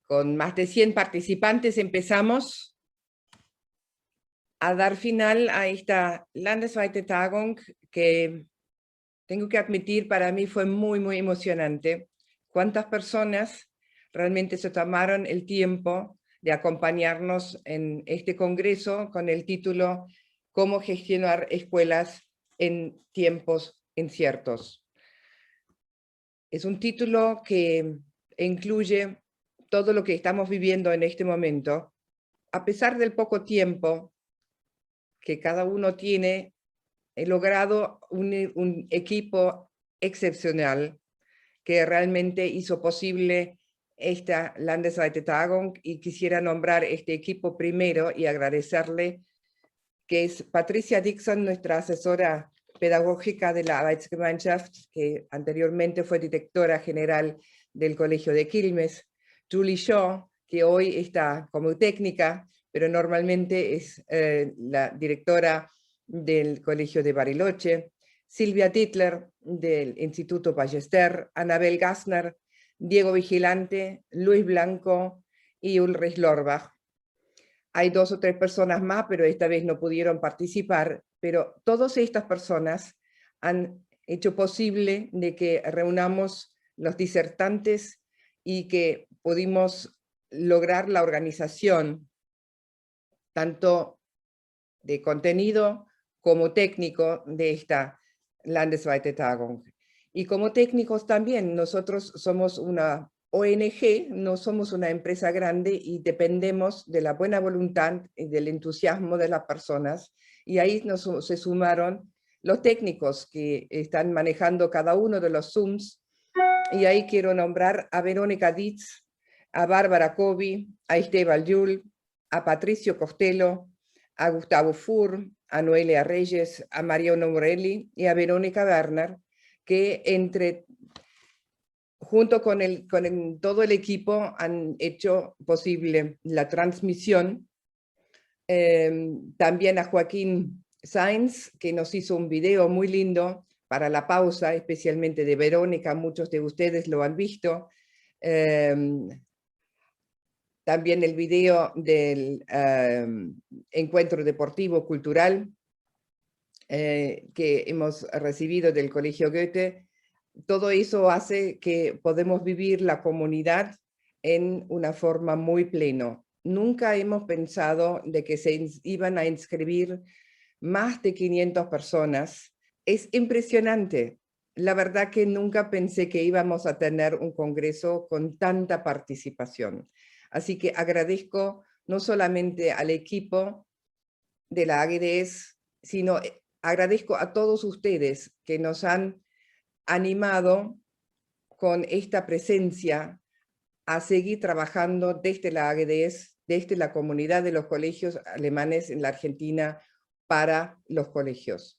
con más de 100 participantes, empezamos a dar final a esta landesweite Tagung que tengo que admitir, para mí fue muy, muy emocionante. Cuántas personas realmente se tomaron el tiempo de acompañarnos en este congreso con el título "Cómo gestionar escuelas en tiempos inciertos". Es un título que incluye todo lo que estamos viviendo en este momento, a pesar del poco tiempo que cada uno tiene. He logrado un equipo excepcional que realmente hizo posible esta Landesweite Tagung, y quisiera nombrar este equipo primero y agradecerle, que es Patricia Dixon, nuestra asesora pedagógica de la Arbeitsgemeinschaft, que anteriormente fue directora general del Colegio de Quilmes; Julie Shaw, que hoy está como técnica, pero normalmente es la directora del Colegio de Bariloche; Silvia Titler, del Instituto Ballester; Anabel Gassner, Diego Vigilante, Luis Blanco y Ulrich Lorbach. Hay 2 o 3 personas más, pero esta vez no pudieron participar, pero todas estas personas han hecho posible de que reunamos los disertantes y que pudimos lograr la organización, tanto de contenido como técnico, de esta Landesweite Tagung. Y como técnicos también, nosotros somos una ONG, no somos una empresa grande y dependemos de la buena voluntad y del entusiasmo de las personas. Y ahí se sumaron los técnicos que están manejando cada uno de los Zooms. Y ahí quiero nombrar a Verónica Ditz, a Bárbara Cobi, a Esteban Yul, a Patricio Costello, a Gustavo Fur, a Noelia Reyes, a Mariano Morelli y a Verónica Werner, que junto con todo el equipo han hecho posible la transmisión. También a Joaquín Sainz, que nos hizo un video muy lindo para la pausa, especialmente de Verónica, muchos de ustedes lo han visto. También el video del encuentro deportivo cultural que hemos recibido del Colegio Goethe. Todo eso hace que podemos vivir la comunidad en una forma muy plena. Nunca hemos pensado de que se iban a inscribir más de 500 personas. Es impresionante. La verdad que nunca pensé que íbamos a tener un congreso con tanta participación. Así que agradezco no solamente al equipo de la AGDS, sino agradezco a todos ustedes que nos han animado con esta presencia a seguir trabajando desde la AGDS, desde la comunidad de los colegios alemanes en la Argentina, para los colegios.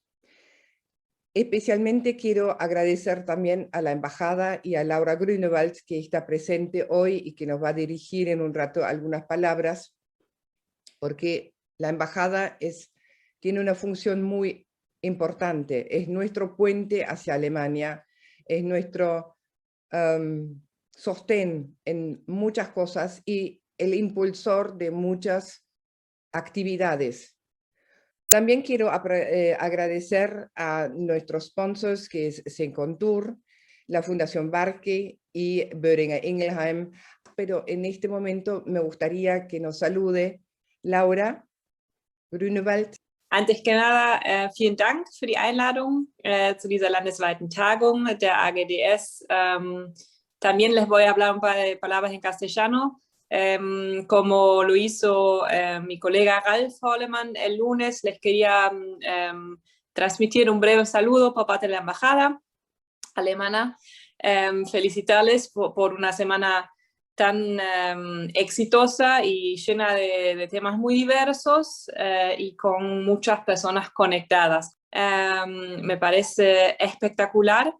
Especialmente quiero agradecer también a la embajada y a Laura Grünewald, que está presente hoy y que nos va a dirigir en un rato algunas palabras, porque la embajada tiene una función muy importante, es nuestro puente hacia Alemania, es nuestro sostén en muchas cosas y el impulsor de muchas actividades. También quiero agradecer a nuestros sponsors, que es Sencontur, la Fundación Barke y Boehringer Ingelheim, pero en este momento me gustaría que nos salude Laura Grünewald. Antes que nada, vielen Dank für die Einladung zu dieser landesweiten Tagung der AGDS. También les voy a hablar un par de palabras en castellano, como lo hizo mi colega Ralf Hollemann el lunes. Les quería transmitir un breve saludo por parte de la embajada alemana, felicitarles por una semana tan exitosa y llena de temas muy diversos y con muchas personas conectadas. Me parece espectacular,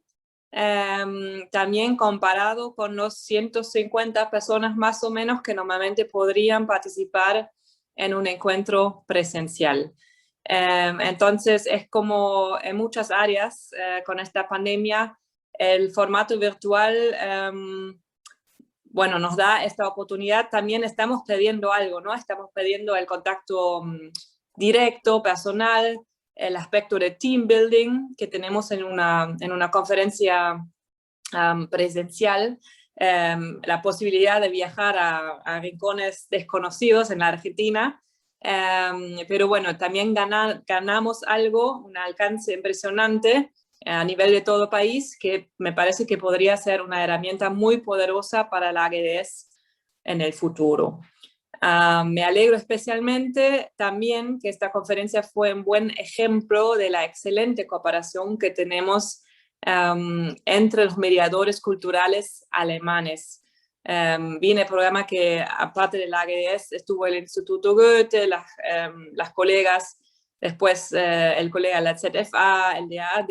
también comparado con los 150 personas más o menos que normalmente podrían participar en un encuentro presencial. Entonces es como en muchas áreas con esta pandemia, el formato virtual bueno, nos da esta oportunidad. También estamos pidiendo algo, ¿no? Estamos pidiendo el contacto directo, personal, el aspecto de team building que tenemos en una conferencia presencial, la posibilidad de viajar a rincones desconocidos en la Argentina, pero bueno, también ganamos algo, un alcance impresionante a nivel de todo país, que me parece que podría ser una herramienta muy poderosa para la AGDS en el futuro. Me alegro especialmente también que esta conferencia fue un buen ejemplo de la excelente cooperación que tenemos entre los mediadores culturales alemanes. Vi en el programa que aparte de la AGDS estuvo el Instituto Goethe, las colegas, después el colega de la ZFA, el DAAD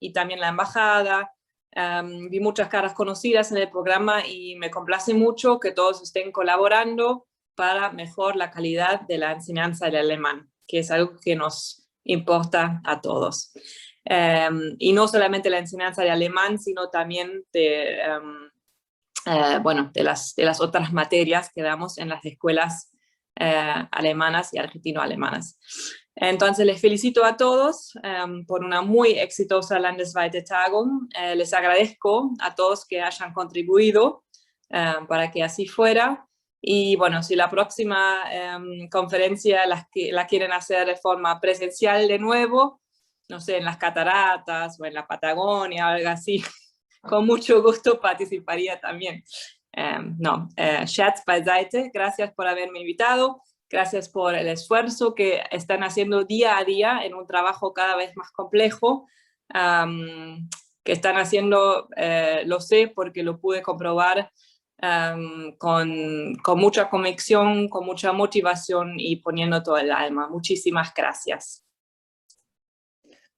y también la embajada. Vi muchas caras conocidas en el programa y me complace mucho que todos estén colaborando para mejorar la calidad de la enseñanza del alemán, que es algo que nos importa a todos. Y no solamente la enseñanza de alemán, sino también de las otras materias que damos en las escuelas alemanas y argentino-alemanas. Entonces les felicito a todos por una muy exitosa Landesweite Tagung. Les agradezco a todos que hayan contribuido para que así fuera. Y bueno, si la próxima conferencia la quieren hacer de forma presencial de nuevo, no sé, en las cataratas o en la Patagonia o algo así, con mucho gusto participaría también. Scherz beiseite, gracias por haberme invitado, gracias por el esfuerzo que están haciendo día a día en un trabajo cada vez más complejo, que están haciendo, lo sé porque lo pude comprobar con mucha convicción, con mucha motivación y poniendo todo el alma. Muchísimas gracias.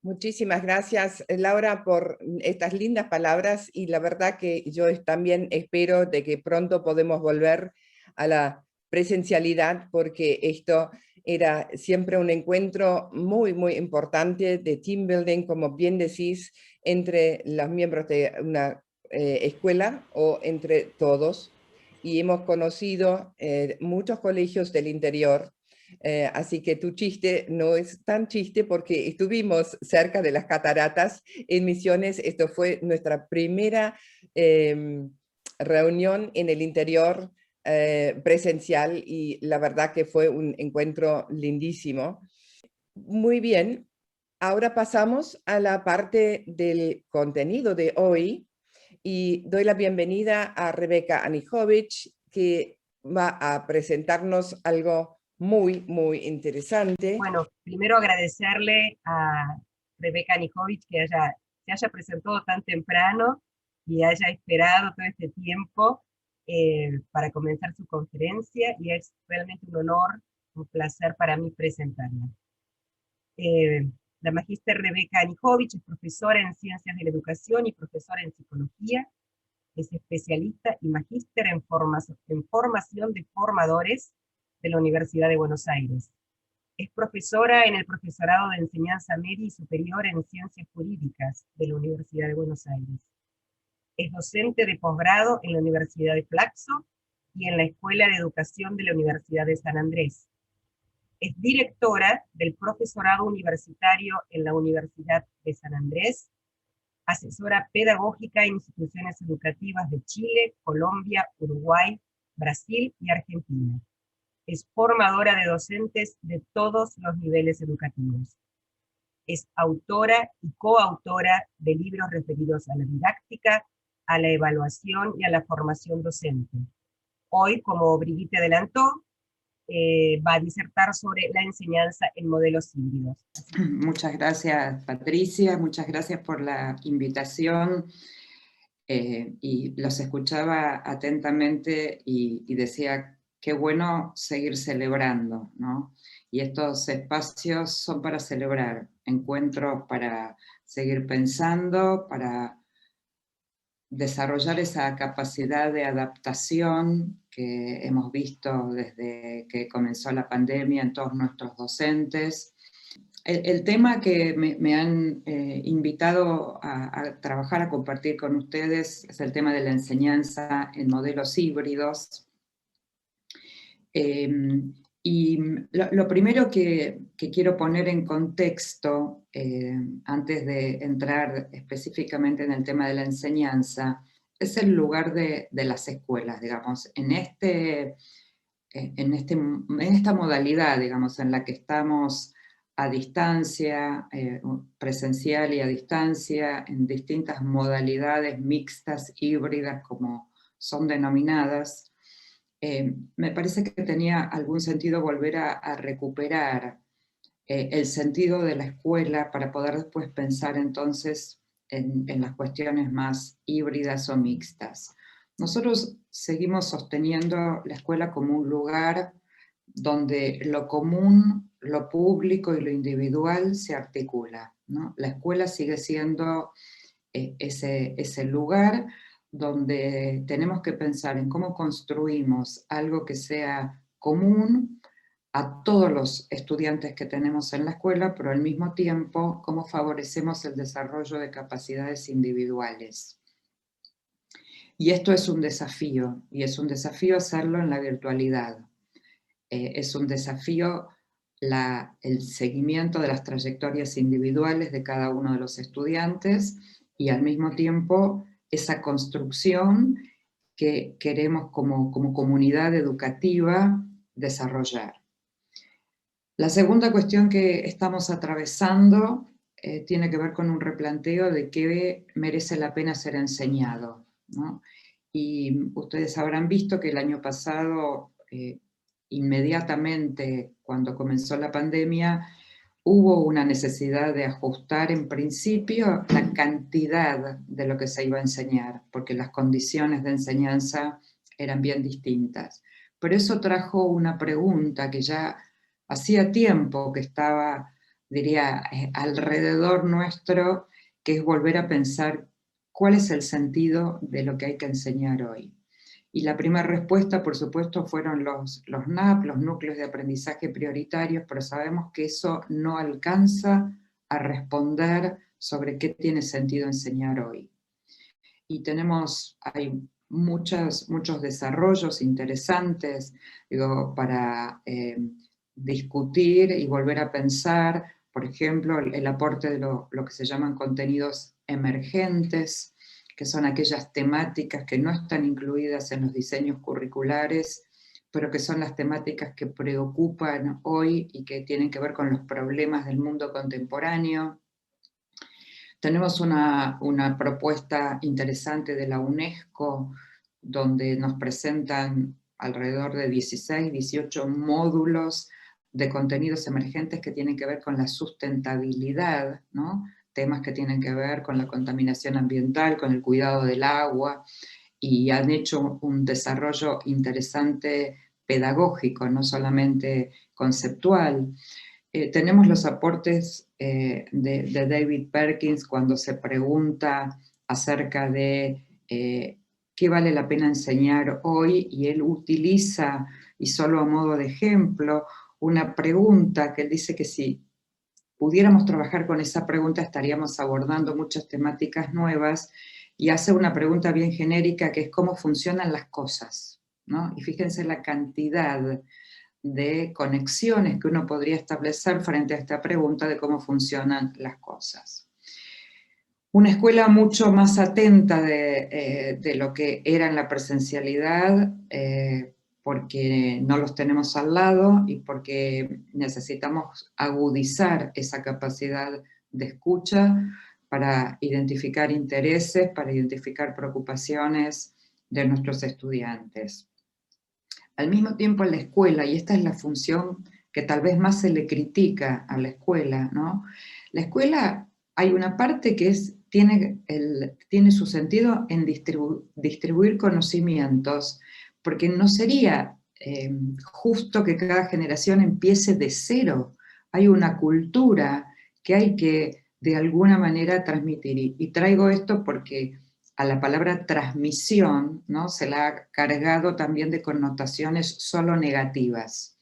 Muchísimas gracias, Laura, por estas lindas palabras, y la verdad que yo también espero de que pronto podemos volver a la presencialidad, porque esto era siempre un encuentro muy, muy importante de team building, como bien decís, entre los miembros de una escuela o entre todos, y hemos conocido muchos colegios del interior. Así que tu chiste no es tan chiste porque estuvimos cerca de las cataratas en Misiones. Esto fue nuestra primera reunión en el interior presencial, y la verdad que fue un encuentro lindísimo. Muy bien, ahora pasamos a la parte del contenido de hoy y doy la bienvenida a Rebeca Anijovic, que va a presentarnos algo muy, muy interesante. Bueno, primero agradecerle a Rebeca Anijovic que se haya presentado tan temprano y haya esperado todo este tiempo para comenzar su conferencia, y es realmente un honor, un placer para mí presentarla. La magíster Rebeca Anijovic es profesora en Ciencias de la Educación y profesora en Psicología. Es especialista y magíster en formación de formadores de la Universidad de Buenos Aires. Es profesora en el Profesorado de Enseñanza Media y Superior en Ciencias Jurídicas de la Universidad de Buenos Aires. Es docente de posgrado en la Universidad de Flaxo y en la Escuela de Educación de la Universidad de San Andrés. Es directora del Profesorado Universitario en la Universidad de San Andrés, asesora pedagógica en instituciones educativas de Chile, Colombia, Uruguay, Brasil y Argentina. Es formadora de docentes de todos los niveles educativos. Es autora y coautora de libros referidos a la didáctica, a la evaluación y a la formación docente. Hoy, como Brigitte adelantó, va a disertar sobre la enseñanza en modelos híbridos. Muchas gracias, Patricia, muchas gracias por la invitación. Y los escuchaba atentamente y decía, qué bueno seguir celebrando, ¿no? Y estos espacios son para celebrar, encuentros para seguir pensando, para desarrollar esa capacidad de adaptación que hemos visto desde que comenzó la pandemia en todos nuestros docentes. el tema que me han invitado a trabajar, a compartir con ustedes, es el tema de la enseñanza en modelos híbridos. Y lo primero que quiero poner en contexto, antes de entrar específicamente en el tema de la enseñanza, es el lugar de las escuelas, digamos, en esta modalidad, digamos, en la que estamos a distancia, presencial y a distancia, en distintas modalidades mixtas, híbridas, como son denominadas. Me parece que tenía algún sentido volver a recuperar el sentido de la escuela para poder después pensar entonces en las cuestiones más híbridas o mixtas. Nosotros seguimos sosteniendo la escuela como un lugar donde lo común, lo público y lo individual se articula, ¿no? La escuela sigue siendo ese lugar donde tenemos que pensar en cómo construimos algo que sea común a todos los estudiantes que tenemos en la escuela, pero al mismo tiempo cómo favorecemos el desarrollo de capacidades individuales. Y esto es un desafío, y es un desafío hacerlo en la virtualidad. Es un desafío el seguimiento de las trayectorias individuales de cada uno de los estudiantes y al mismo tiempo esa construcción que queremos como comunidad educativa desarrollar. La segunda cuestión que estamos atravesando tiene que ver con un replanteo de qué merece la pena ser enseñado, ¿no? Y ustedes habrán visto que el año pasado, inmediatamente cuando comenzó la pandemia, hubo una necesidad de ajustar en principio la cantidad de lo que se iba a enseñar, porque las condiciones de enseñanza eran bien distintas. Pero eso trajo una pregunta que ya hacía tiempo que estaba, diría, alrededor nuestro, que es volver a pensar cuál es el sentido de lo que hay que enseñar hoy. Y la primera respuesta, por supuesto, fueron los NAP, los núcleos de aprendizaje prioritarios, pero sabemos que eso no alcanza a responder sobre qué tiene sentido enseñar hoy. Y hay muchos desarrollos interesantes, digo, para discutir y volver a pensar, por ejemplo, el aporte de lo que se llaman contenidos emergentes, que son aquellas temáticas que no están incluidas en los diseños curriculares, pero que son las temáticas que preocupan hoy y que tienen que ver con los problemas del mundo contemporáneo. Tenemos una propuesta interesante de la UNESCO, donde nos presentan alrededor de 16, 18 módulos de contenidos emergentes que tienen que ver con la sustentabilidad, ¿no? Temas que tienen que ver con la contaminación ambiental, con el cuidado del agua, y han hecho un desarrollo interesante pedagógico, no solamente conceptual. Tenemos los aportes de David Perkins cuando se pregunta acerca de qué vale la pena enseñar hoy, y él utiliza, y solo a modo de ejemplo, una pregunta que él dice que si pudiéramos trabajar con esa pregunta estaríamos abordando muchas temáticas nuevas, y hace una pregunta bien genérica que es cómo funcionan las cosas, ¿no? Y fíjense la cantidad de conexiones que uno podría establecer frente a esta pregunta de cómo funcionan las cosas. Una escuela mucho más atenta de lo que era en la presencialidad, porque no los tenemos al lado y porque necesitamos agudizar esa capacidad de escucha para identificar intereses, para identificar preocupaciones de nuestros estudiantes. Al mismo tiempo en la escuela, y esta es la función que tal vez más se le critica a la escuela, ¿no? La escuela, hay una parte que tiene su sentido en distribuir conocimientos, porque no sería justo que cada generación empiece de cero. Hay una cultura que hay que de alguna manera transmitir. Y traigo esto porque a la palabra transmisión, ¿no? Se la ha cargado también de connotaciones solo negativas.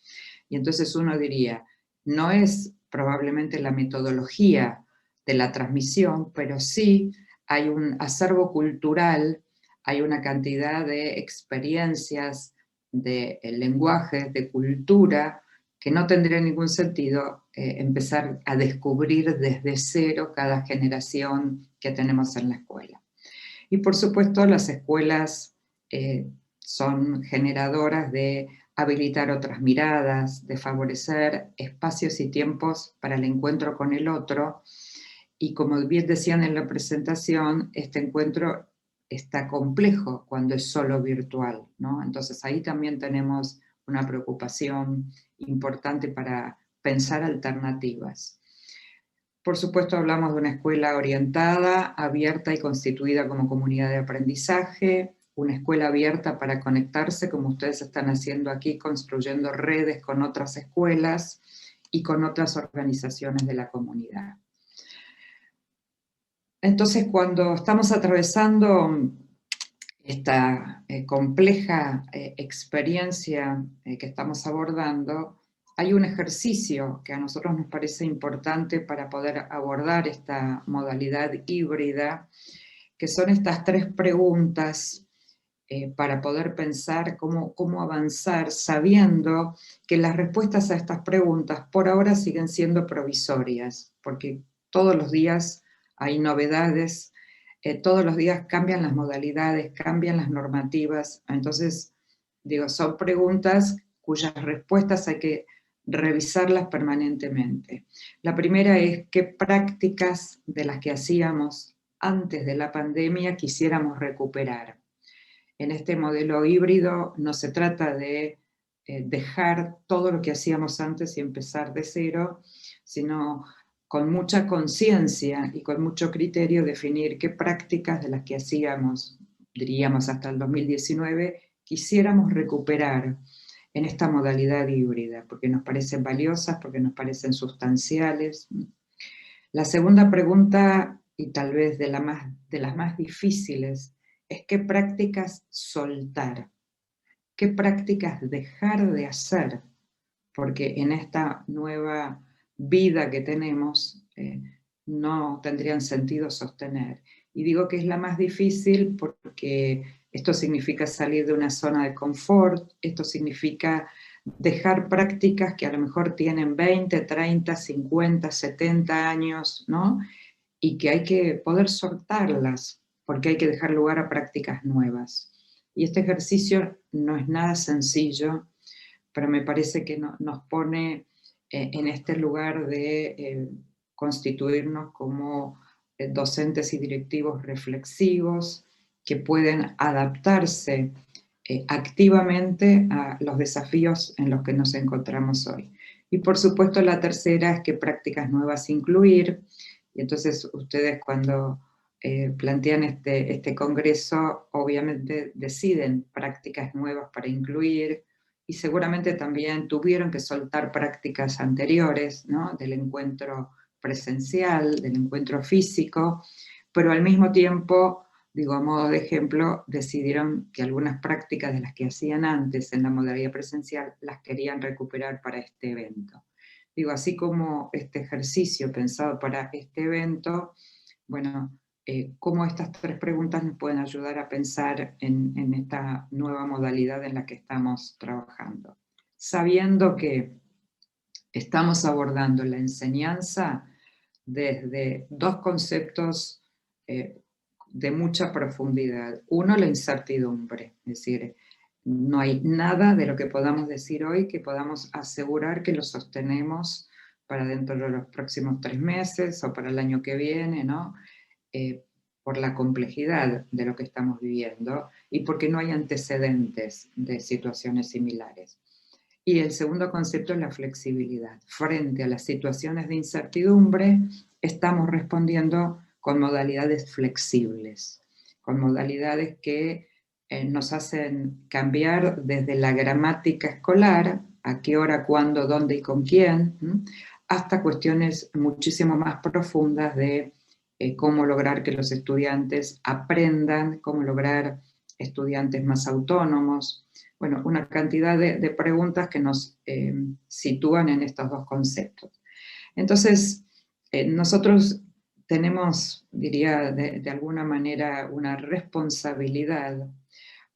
Y entonces uno diría, no es probablemente la metodología de la transmisión, pero sí hay un acervo cultural, hay una cantidad de experiencias, de lenguajes, de cultura, que no tendría ningún sentido empezar a descubrir desde cero cada generación que tenemos en la escuela. Y por supuesto las escuelas son generadoras de habilitar otras miradas, de favorecer espacios y tiempos para el encuentro con el otro. Y como bien decían en la presentación, este encuentro está complejo cuando es solo virtual, ¿no? Entonces ahí también tenemos una preocupación importante para pensar alternativas. Por supuesto hablamos de una escuela orientada, abierta y constituida como comunidad de aprendizaje, una escuela abierta para conectarse como ustedes están haciendo aquí, construyendo redes con otras escuelas y con otras organizaciones de la comunidad. Entonces cuando estamos atravesando esta compleja experiencia que estamos abordando, hay un ejercicio que a nosotros nos parece importante para poder abordar esta modalidad híbrida, que son estas 3 preguntas para poder pensar cómo avanzar, sabiendo que las respuestas a estas preguntas por ahora siguen siendo provisorias, porque todos los días hay novedades, todos los días cambian las modalidades, cambian las normativas, entonces, digo, son preguntas cuyas respuestas hay que revisarlas permanentemente. La primera es qué prácticas de las que hacíamos antes de la pandemia quisiéramos recuperar. En este modelo híbrido no se trata de dejar todo lo que hacíamos antes y empezar de cero, sino con mucha conciencia y con mucho criterio definir qué prácticas de las que hacíamos, diríamos hasta el 2019, quisiéramos recuperar en esta modalidad híbrida, porque nos parecen valiosas, porque nos parecen sustanciales. La segunda pregunta, y tal vez de las más difíciles, es qué prácticas soltar, qué prácticas dejar de hacer, porque en esta nueva vida que tenemos no tendrían sentido sostener. Y digo que es la más difícil porque esto significa salir de una zona de confort, esto significa dejar prácticas que a lo mejor tienen 20, 30, 50, 70 años, ¿no? Y que hay que poder soltarlas, porque hay que dejar lugar a prácticas nuevas. Y este ejercicio no es nada sencillo, pero me parece que nos pone en este lugar de constituirnos como docentes y directivos reflexivos que pueden adaptarse activamente a los desafíos en los que nos encontramos hoy. Y por supuesto la tercera es qué prácticas nuevas incluir, y entonces ustedes cuando plantean este congreso, obviamente deciden prácticas nuevas para incluir, y seguramente también tuvieron que soltar prácticas anteriores, ¿no? Del encuentro presencial, del encuentro físico, pero al mismo tiempo, digo, a modo de ejemplo, decidieron que algunas prácticas de las que hacían antes en la modalidad presencial las querían recuperar para este evento. Digo, así como este ejercicio pensado para este evento, bueno, cómo estas 3 preguntas nos pueden ayudar a pensar en esta nueva modalidad en la que estamos trabajando. Sabiendo que estamos abordando la enseñanza desde 2 conceptos de mucha profundidad. Uno, la incertidumbre, es decir, no hay nada de lo que podamos decir hoy que podamos asegurar que lo sostenemos para dentro de los próximos 3 meses o para el año que viene, ¿no? Por la complejidad de lo que estamos viviendo y porque no hay antecedentes de situaciones similares. Y el segundo concepto es la flexibilidad. Frente a las situaciones de incertidumbre, estamos respondiendo con modalidades flexibles, con modalidades que nos hacen cambiar desde la gramática escolar, a qué hora, cuándo, dónde y con quién, hasta cuestiones muchísimo más profundas de cómo lograr que los estudiantes aprendan, cómo lograr estudiantes más autónomos. Bueno, una cantidad de preguntas que nos sitúan en estos 2 conceptos. Entonces, nosotros tenemos, diría de alguna manera, una responsabilidad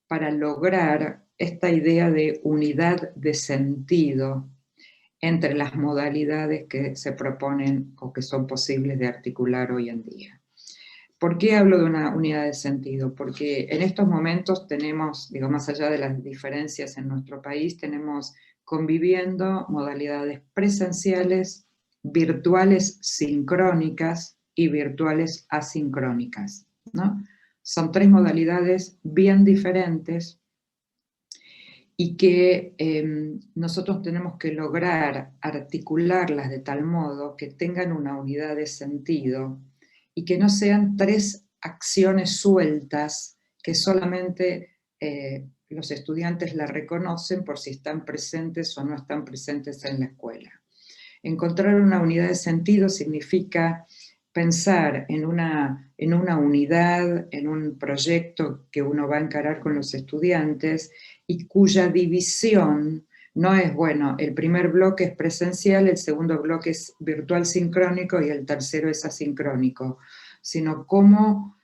para lograr esta idea de unidad de sentido entre las modalidades que se proponen o que son posibles de articular hoy en día. ¿Por qué hablo de una unidad de sentido? Porque en estos momentos tenemos, digo, más allá de las diferencias en nuestro país, tenemos conviviendo modalidades presenciales, virtuales sincrónicas y virtuales asincrónicas, ¿no? Son tres modalidades bien diferentes y que nosotros tenemos que lograr articularlas de tal modo que tengan una unidad de sentido y que no sean tres acciones sueltas que solamente los estudiantes la reconocen por si están presentes o no están presentes en la escuela. Encontrar una unidad de sentido significa pensar en una unidad, en un proyecto que uno va a encarar con los estudiantes y cuya división no es, bueno, el primer bloque es presencial, el segundo bloque es virtual sincrónico y el tercero es asincrónico, sino cómo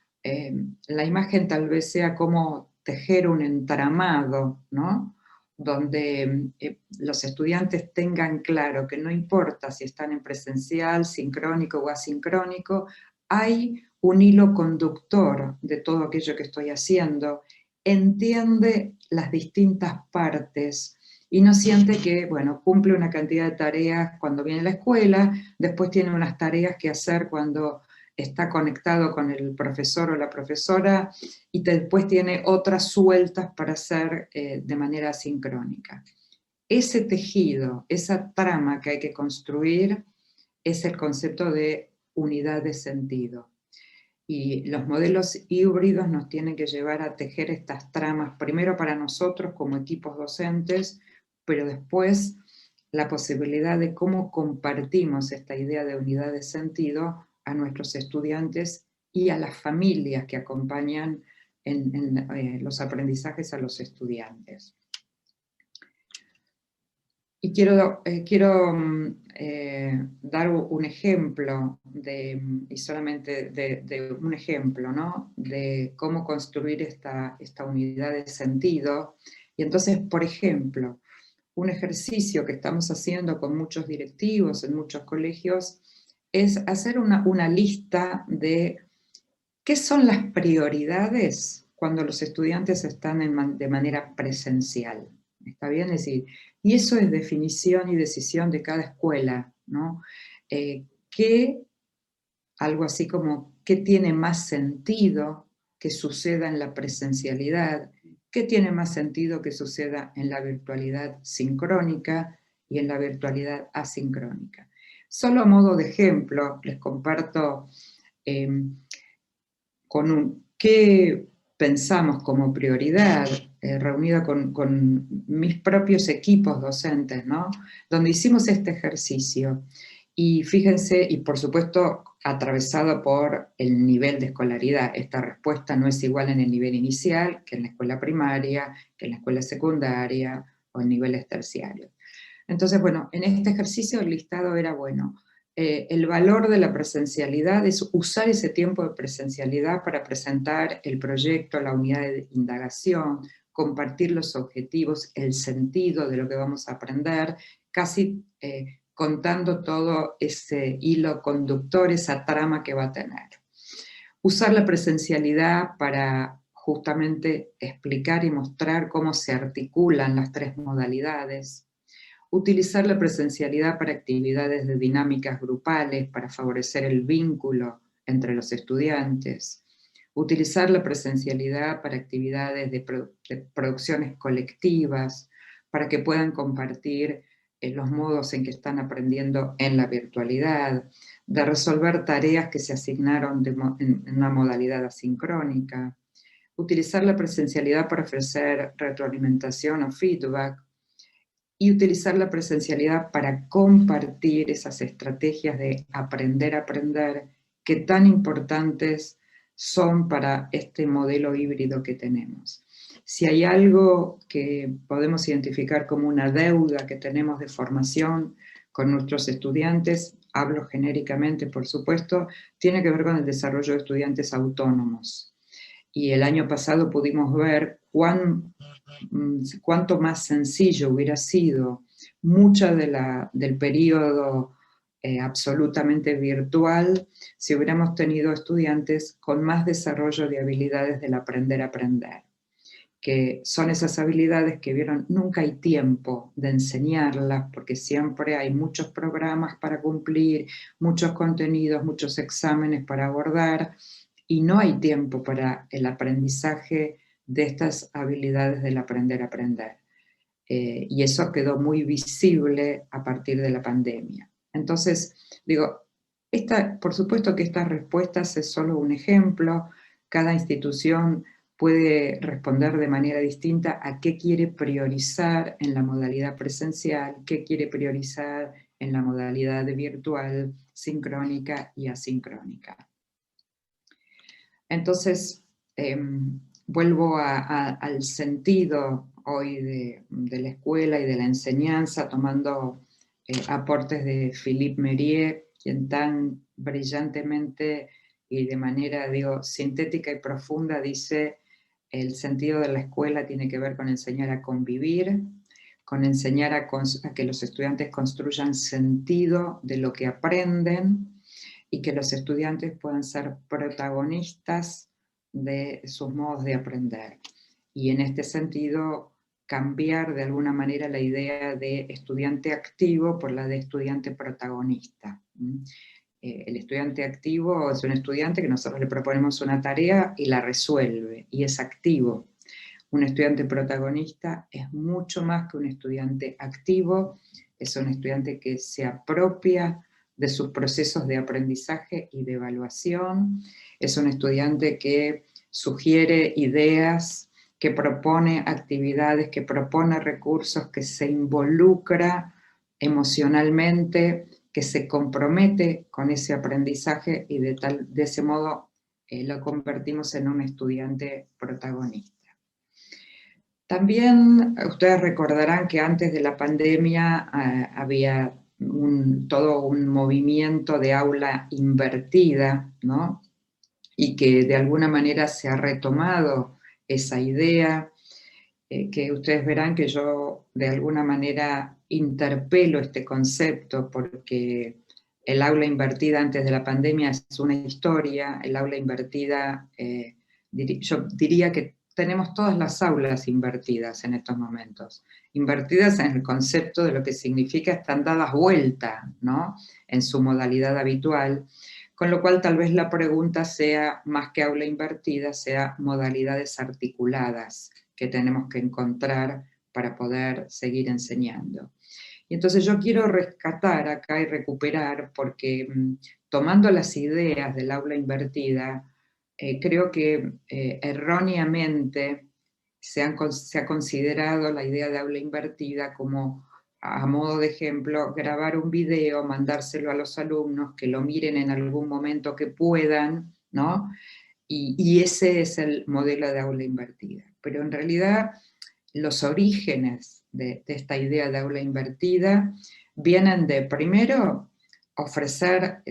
la imagen tal vez sea como tejer un entramado, ¿no? Donde los estudiantes tengan claro que no importa si están en presencial, sincrónico o asincrónico, hay un hilo conductor de todo aquello que estoy haciendo, entiende las distintas partes y no siente que, bueno, cumple una cantidad de tareas cuando viene a la escuela, después tiene unas tareas que hacer cuando está conectado con el profesor o la profesora y después tiene otras sueltas para hacer de manera asincrónica. Ese tejido, esa trama que hay que construir es el concepto de unidad de sentido. Y los modelos híbridos nos tienen que llevar a tejer estas tramas, primero para nosotros como equipos docentes, pero después la posibilidad de cómo compartimos esta idea de unidad de sentido a nuestros estudiantes y a las familias que acompañan en los aprendizajes a los estudiantes. Y quiero dar un ejemplo, y solamente de un ejemplo, ¿no? De cómo construir esta unidad de sentido. Y entonces, por ejemplo, un ejercicio que estamos haciendo con muchos directivos en muchos colegios es hacer una lista de qué son las prioridades cuando los estudiantes están de manera presencial. ¿Está bien? Es decir, y eso es definición y decisión de cada escuela, ¿no? Algo así como, ¿qué tiene más sentido que suceda en la presencialidad? ¿Qué tiene más sentido que suceda en la virtualidad sincrónica y en la virtualidad asincrónica? Solo a modo de ejemplo, les comparto qué pensamos como prioridad, reunida con mis propios equipos docentes, ¿no? Donde hicimos este ejercicio. Y fíjense, y por supuesto, atravesado por el nivel de escolaridad. Esta respuesta no es igual en el nivel inicial que en la escuela primaria, que en la escuela secundaria o en niveles terciarios. Entonces, bueno, en este ejercicio el listado era, bueno, el valor de la presencialidad es usar ese tiempo de presencialidad para presentar el proyecto, la unidad de indagación, compartir los objetivos, el sentido de lo que vamos a aprender, casi contando todo ese hilo conductor, esa trama que va a tener. Usar la presencialidad para justamente explicar y mostrar cómo se articulan las tres modalidades. Utilizar la presencialidad para actividades de dinámicas grupales, para favorecer el vínculo entre los estudiantes. Utilizar la presencialidad para actividades de producciones colectivas, para que puedan compartir los modos en que están aprendiendo en la virtualidad, de resolver tareas que se asignaron en una modalidad asincrónica. Utilizar la presencialidad para ofrecer retroalimentación o feedback, y utilizar la presencialidad para compartir esas estrategias de aprender a aprender que tan importantes son para este modelo híbrido que tenemos. Si hay algo que podemos identificar como una deuda que tenemos de formación con nuestros estudiantes, hablo genéricamente por supuesto, tiene que ver con el desarrollo de estudiantes autónomos. Y el año pasado pudimos ver cuánto más sencillo hubiera sido mucha del periodo absolutamente virtual si hubiéramos tenido estudiantes con más desarrollo de habilidades del aprender a aprender, que son esas habilidades que vieron, nunca hay tiempo de enseñarlas, porque siempre hay muchos programas para cumplir, muchos contenidos, muchos exámenes para abordar, y no hay tiempo para el aprendizaje de estas habilidades del aprender a aprender. Y eso quedó muy visible a partir de la pandemia. Entonces, digo, por supuesto que estas respuestas es solo un ejemplo, cada institución puede responder de manera distinta a qué quiere priorizar en la modalidad presencial, qué quiere priorizar en la modalidad virtual, sincrónica y asincrónica. Entonces, vuelvo al sentido hoy de la escuela y de la enseñanza, tomando aportes de Philippe Mérieux, quien tan brillantemente y de manera, digo, sintética y profunda dice: el sentido de la escuela tiene que ver con enseñar a convivir, con enseñar a que los estudiantes construyan sentido de lo que aprenden, y que los estudiantes puedan ser protagonistas de sus modos de aprender. Y en este sentido, cambiar de alguna manera la idea de estudiante activo por la de estudiante protagonista. El estudiante activo es un estudiante que nosotros le proponemos una tarea y la resuelve, y es activo. Un estudiante protagonista es mucho más que un estudiante activo, es un estudiante que se apropia de sus procesos de aprendizaje y de evaluación, es un estudiante que sugiere ideas, que propone actividades, que propone recursos, que se involucra emocionalmente, que se compromete con ese aprendizaje, y de ese modo lo convertimos en un estudiante protagonista. También ustedes recordarán que antes de la pandemia había todo un movimiento de aula invertida, ¿no? Y que de alguna manera se ha retomado esa idea, que ustedes verán que yo de alguna manera interpelo este concepto, porque el aula invertida antes de la pandemia es una historia, el aula invertida, yo diría que tenemos todas las aulas invertidas en estos momentos, invertidas en el concepto de lo que significa están dadas vuelta, ¿no?, en su modalidad habitual, con lo cual tal vez la pregunta sea, más que aula invertida, sea modalidades articuladas que tenemos que encontrar para poder seguir enseñando. Y entonces yo quiero rescatar acá y recuperar, porque tomando las ideas del aula invertida, creo que erróneamente se ha considerado la idea de aula invertida como, a modo de ejemplo, grabar un video, mandárselo a los alumnos, que lo miren en algún momento que puedan, ¿no? Y ese es el modelo de aula invertida. Pero en realidad los orígenes de esta idea de aula invertida vienen de, primero, ofrecer,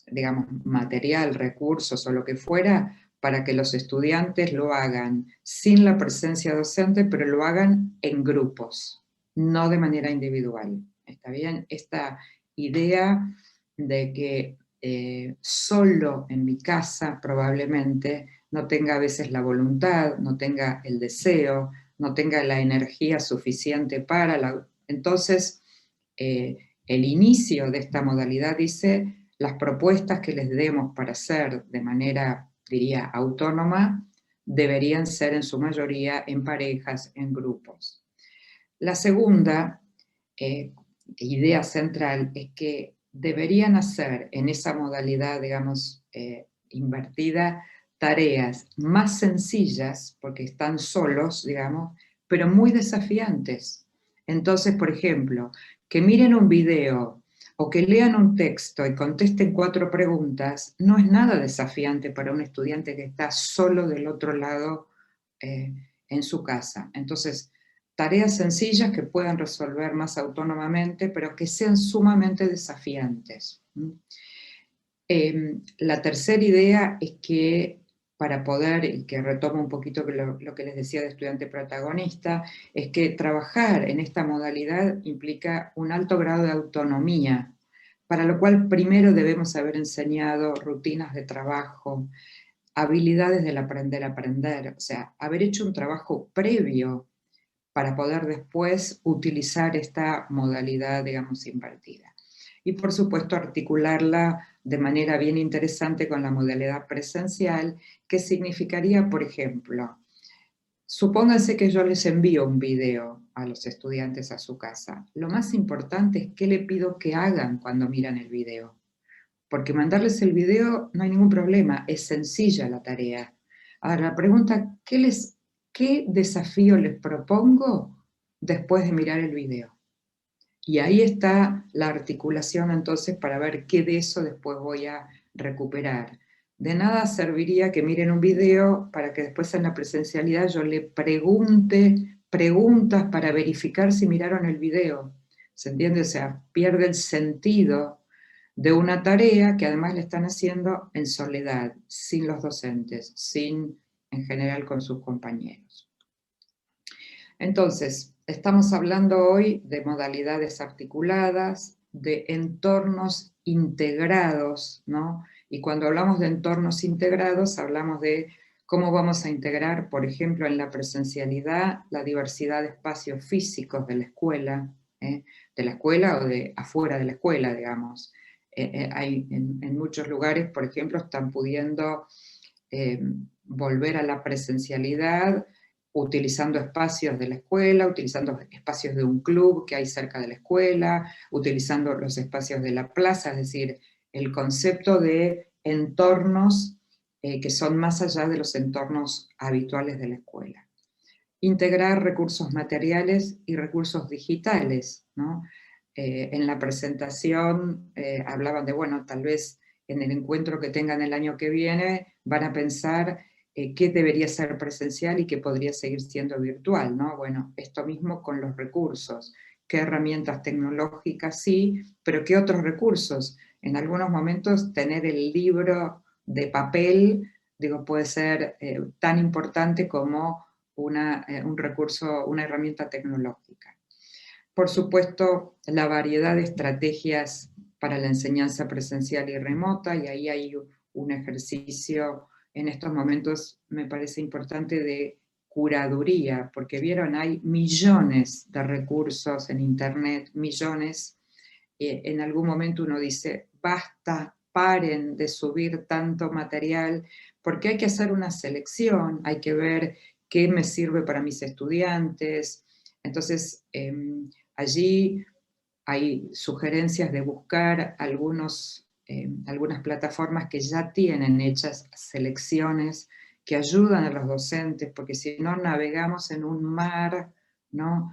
digamos, material, recursos o lo que fuera, para que los estudiantes lo hagan sin la presencia docente, pero lo hagan en grupos, no de manera individual. ¿Está bien? Esta idea de que solo en mi casa probablemente no tenga a veces la voluntad, no tenga el deseo, no tenga la energía suficiente para Entonces, el inicio de esta modalidad dice: las propuestas que les demos para hacer de manera, diría, autónoma, deberían ser en su mayoría en parejas, en grupos. La segunda idea central es que deberían hacer en esa modalidad, digamos, invertida, tareas más sencillas, porque están solos, digamos, pero muy desafiantes. Entonces, por ejemplo, que miren un video o que lean un texto y contesten 4 preguntas, no es nada desafiante para un estudiante que está solo del otro lado en su casa. Entonces, tareas sencillas que puedan resolver más autónomamente, pero que sean sumamente desafiantes. La tercera idea es que para poder, y que retomo un poquito lo que les decía de estudiante protagonista, es que trabajar en esta modalidad implica un alto grado de autonomía, para lo cual primero debemos haber enseñado rutinas de trabajo, habilidades del aprender a aprender, o sea, haber hecho un trabajo previo para poder después utilizar esta modalidad, digamos, impartida. Y por supuesto articularla de manera bien interesante con la modalidad presencial, que significaría, por ejemplo, supónganse que yo les envío un video a los estudiantes a su casa. Lo más importante es qué le pido que hagan cuando miran el video. Porque mandarles el video no hay ningún problema, es sencilla la tarea. Ahora la pregunta, ¿qué desafío les propongo después de mirar el video? Y ahí está la articulación entonces para ver qué de eso después voy a recuperar. De nada serviría que miren un video para que después en la presencialidad yo le pregunte preguntas para verificar si miraron el video. ¿Se entiende? O sea, pierde el sentido de una tarea que además le están haciendo en soledad, sin los docentes, sin en general con sus compañeros. Entonces, estamos hablando hoy de modalidades articuladas, de entornos integrados, ¿no? Y cuando hablamos de entornos integrados, hablamos de cómo vamos a integrar, por ejemplo, en la presencialidad, la diversidad de espacios físicos de la escuela o de afuera de la escuela, digamos. Hay en muchos lugares, por ejemplo, están pudiendo volver a la presencialidad utilizando espacios de la escuela, utilizando espacios de un club que hay cerca de la escuela, utilizando los espacios de la plaza, es decir, el concepto de entornos que son más allá de los entornos habituales de la escuela. Integrar recursos materiales y recursos digitales, ¿no? En la presentación hablaban de, bueno, tal vez en el encuentro que tengan el año que viene van a pensar qué debería ser presencial y qué podría seguir siendo virtual, ¿no? Bueno, esto mismo con los recursos. ¿Qué herramientas tecnológicas sí, pero qué otros recursos? En algunos momentos tener el libro de papel, digo, puede ser tan importante como un recurso, una herramienta tecnológica. Por supuesto, la variedad de estrategias para la enseñanza presencial y remota, y ahí hay un ejercicio en estos momentos, me parece importante, de curaduría, porque vieron, hay millones de recursos en internet, millones. En algún momento uno dice, basta, paren de subir tanto material, porque hay que hacer una selección, hay que ver qué me sirve para mis estudiantes. Entonces, allí hay sugerencias de buscar algunas plataformas que ya tienen hechas selecciones que ayudan a los docentes, porque si no navegamos en un mar, ¿no?,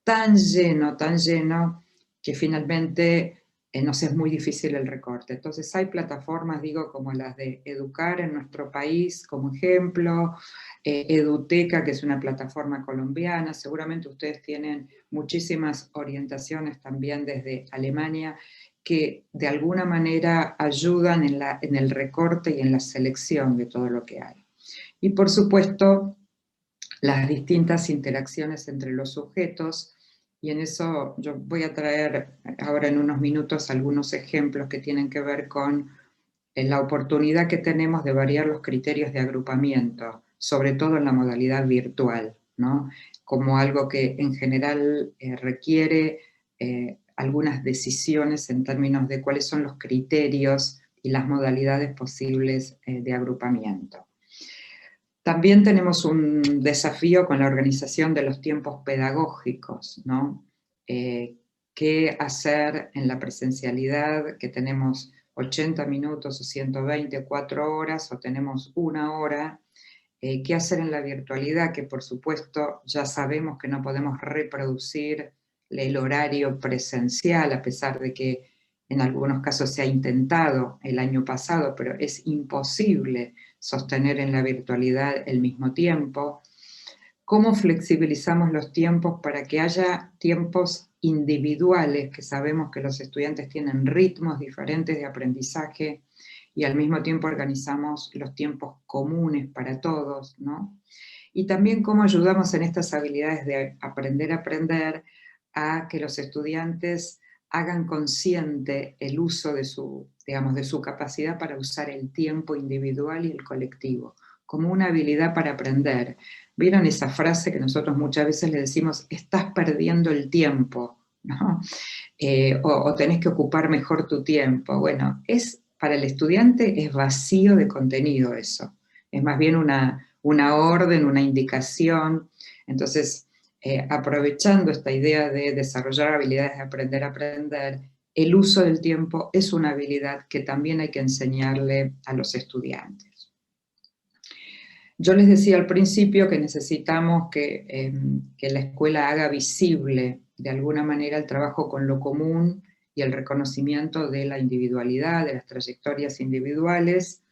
tan lleno, que finalmente nos es muy difícil el recorte. Entonces hay plataformas, digo, como las de Educar en nuestro país, como ejemplo, Eduteca, que es una plataforma colombiana, seguramente ustedes tienen muchísimas orientaciones también desde Alemania, que de alguna manera ayudan en el recorte y en la selección de todo lo que hay. Y por supuesto, las distintas interacciones entre los sujetos, y en eso yo voy a traer ahora en unos minutos algunos ejemplos que tienen que ver con la oportunidad que tenemos de variar los criterios de agrupamiento, sobre todo en la modalidad virtual, ¿no?, como algo que en general requiere algunas decisiones en términos de cuáles son los criterios y las modalidades posibles de agrupamiento. También tenemos un desafío con la organización de los tiempos pedagógicos, ¿no? ¿Qué hacer en la presencialidad, que tenemos 80 minutos o 120, 4 horas, o tenemos 1 hora? ¿Qué hacer en la virtualidad? Que por supuesto ya sabemos que no podemos reproducir el horario presencial, a pesar de que en algunos casos se ha intentado el año pasado, pero es imposible sostener en la virtualidad el mismo tiempo. cómo flexibilizamos los tiempos para que haya tiempos individuales, que sabemos que los estudiantes tienen ritmos diferentes de aprendizaje, y al mismo tiempo organizamos los tiempos comunes para todos, ¿no? Y también cómo ayudamos en estas habilidades de aprender a aprender a que los estudiantes hagan consciente el uso de su, digamos, de su capacidad para usar el tiempo individual y el colectivo, como una habilidad para aprender. ¿Vieron esa frase que nosotros muchas veces le decimos, estás perdiendo el tiempo, ¿no? O tenés que ocupar mejor tu tiempo? Bueno, para el estudiante es vacío de contenido eso. Es más bien una orden, una indicación. Entonces, aprovechando esta idea de desarrollar habilidades de aprender a aprender, el uso del tiempo es una habilidad que también hay que enseñarle a los estudiantes. Yo les decía al principio que necesitamos que la escuela haga visible de alguna manera el trabajo con lo común y el reconocimiento de la individualidad, de las trayectorias individuales,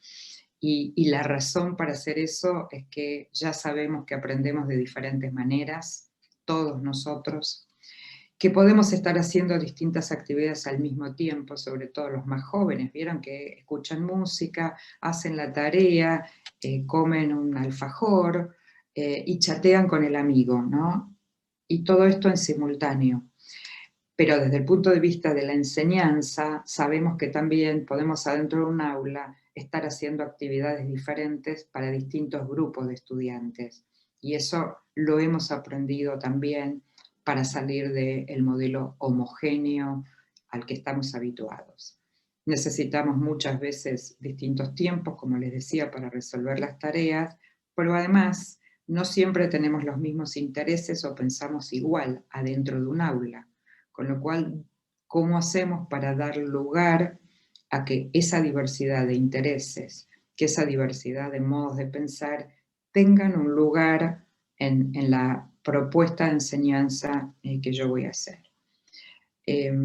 y la razón para hacer eso es que ya sabemos que aprendemos de diferentes maneras, todos nosotros, que podemos estar haciendo distintas actividades al mismo tiempo, sobre todo los más jóvenes. Vieron que escuchan música, hacen la tarea, comen un alfajor y chatean con el amigo, ¿no? Y todo esto en simultáneo. Pero desde el punto de vista de la enseñanza, sabemos que también podemos adentro de un aula estar haciendo actividades diferentes para distintos grupos de estudiantes. Y eso lo hemos aprendido también para salir del modelo homogéneo al que estamos habituados. Necesitamos muchas veces distintos tiempos, como les decía, para resolver las tareas, pero además no siempre tenemos los mismos intereses o pensamos igual adentro de un aula. Con lo cual, ¿cómo hacemos para dar lugar a que esa diversidad de intereses, que esa diversidad de modos de pensar tengan un lugar en la propuesta de enseñanza que yo voy a hacer?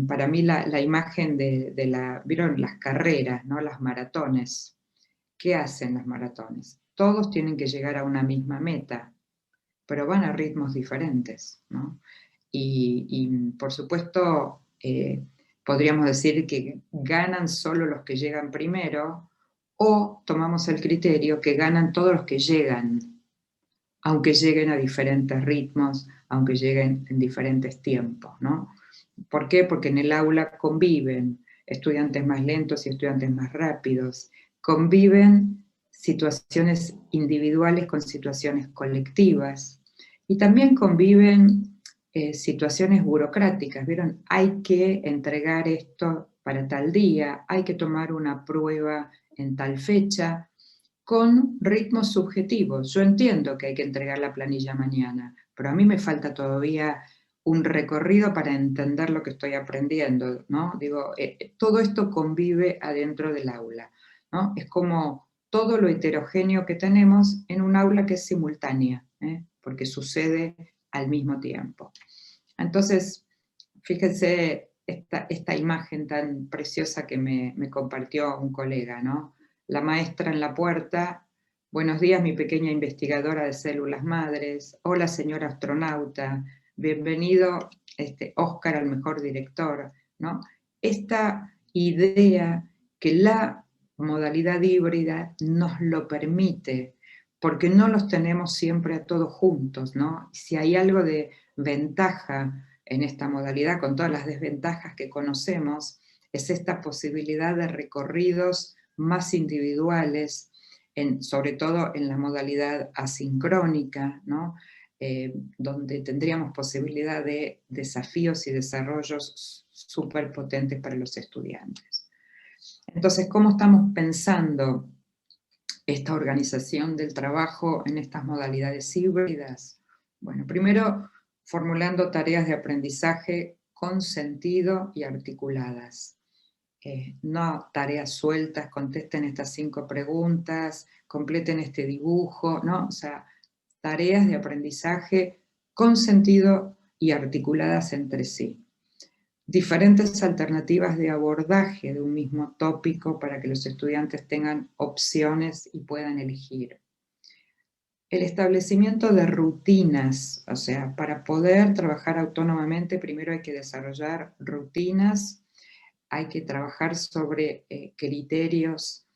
Para mí la imagen ¿vieron las carreras, ¿no? Las maratones? ¿Qué hacen las maratones? Todos tienen que llegar a una misma meta, pero van a ritmos diferentes, ¿no? Y por supuesto, podríamos decir que ganan solo los que llegan primero, o tomamos el criterio que ganan todos los que llegan, aunque lleguen a diferentes ritmos, aunque lleguen en diferentes tiempos, ¿no? ¿Por qué? Porque en el aula conviven estudiantes más lentos y estudiantes más rápidos, conviven situaciones individuales con situaciones colectivas, y también conviven situaciones burocráticas, ¿vieron? Hay que entregar esto para tal día, hay que tomar una prueba en tal fecha, con ritmos subjetivos. Yo entiendo que hay que entregar la planilla mañana, pero a mí me falta todavía un recorrido para entender lo que estoy aprendiendo, ¿no? Digo, todo esto convive adentro del aula, ¿no? Es como todo lo heterogéneo que tenemos en un aula que es simultánea, porque sucede al mismo tiempo. Entonces, fíjense esta imagen tan preciosa que me compartió un colega, ¿no? La maestra en la puerta: buenos días, mi pequeña investigadora de células madres. Hola, señora astronauta. Bienvenido, Oscar, al mejor director, ¿no? Esta idea que la modalidad híbrida nos lo permite, porque no los tenemos siempre a todos juntos, ¿no? Si hay algo de ventaja en esta modalidad, con todas las desventajas que conocemos, es esta posibilidad de recorridos más individuales, sobre todo en la modalidad asincrónica, ¿no? Donde tendríamos posibilidad de desafíos y desarrollos súper potentes para los estudiantes. Entonces, ¿cómo estamos pensando esta organización del trabajo en estas modalidades híbridas? Bueno, primero, formulando tareas de aprendizaje con sentido y articuladas. No tareas sueltas, contesten estas 5 preguntas, completen este dibujo, no, o sea, tareas de aprendizaje con sentido y articuladas entre sí. Diferentes alternativas de abordaje de un mismo tópico para que los estudiantes tengan opciones y puedan elegir. el establecimiento de rutinas, o sea, para poder trabajar autónomamente, primero hay que desarrollar rutinas, hay que trabajar sobre criterios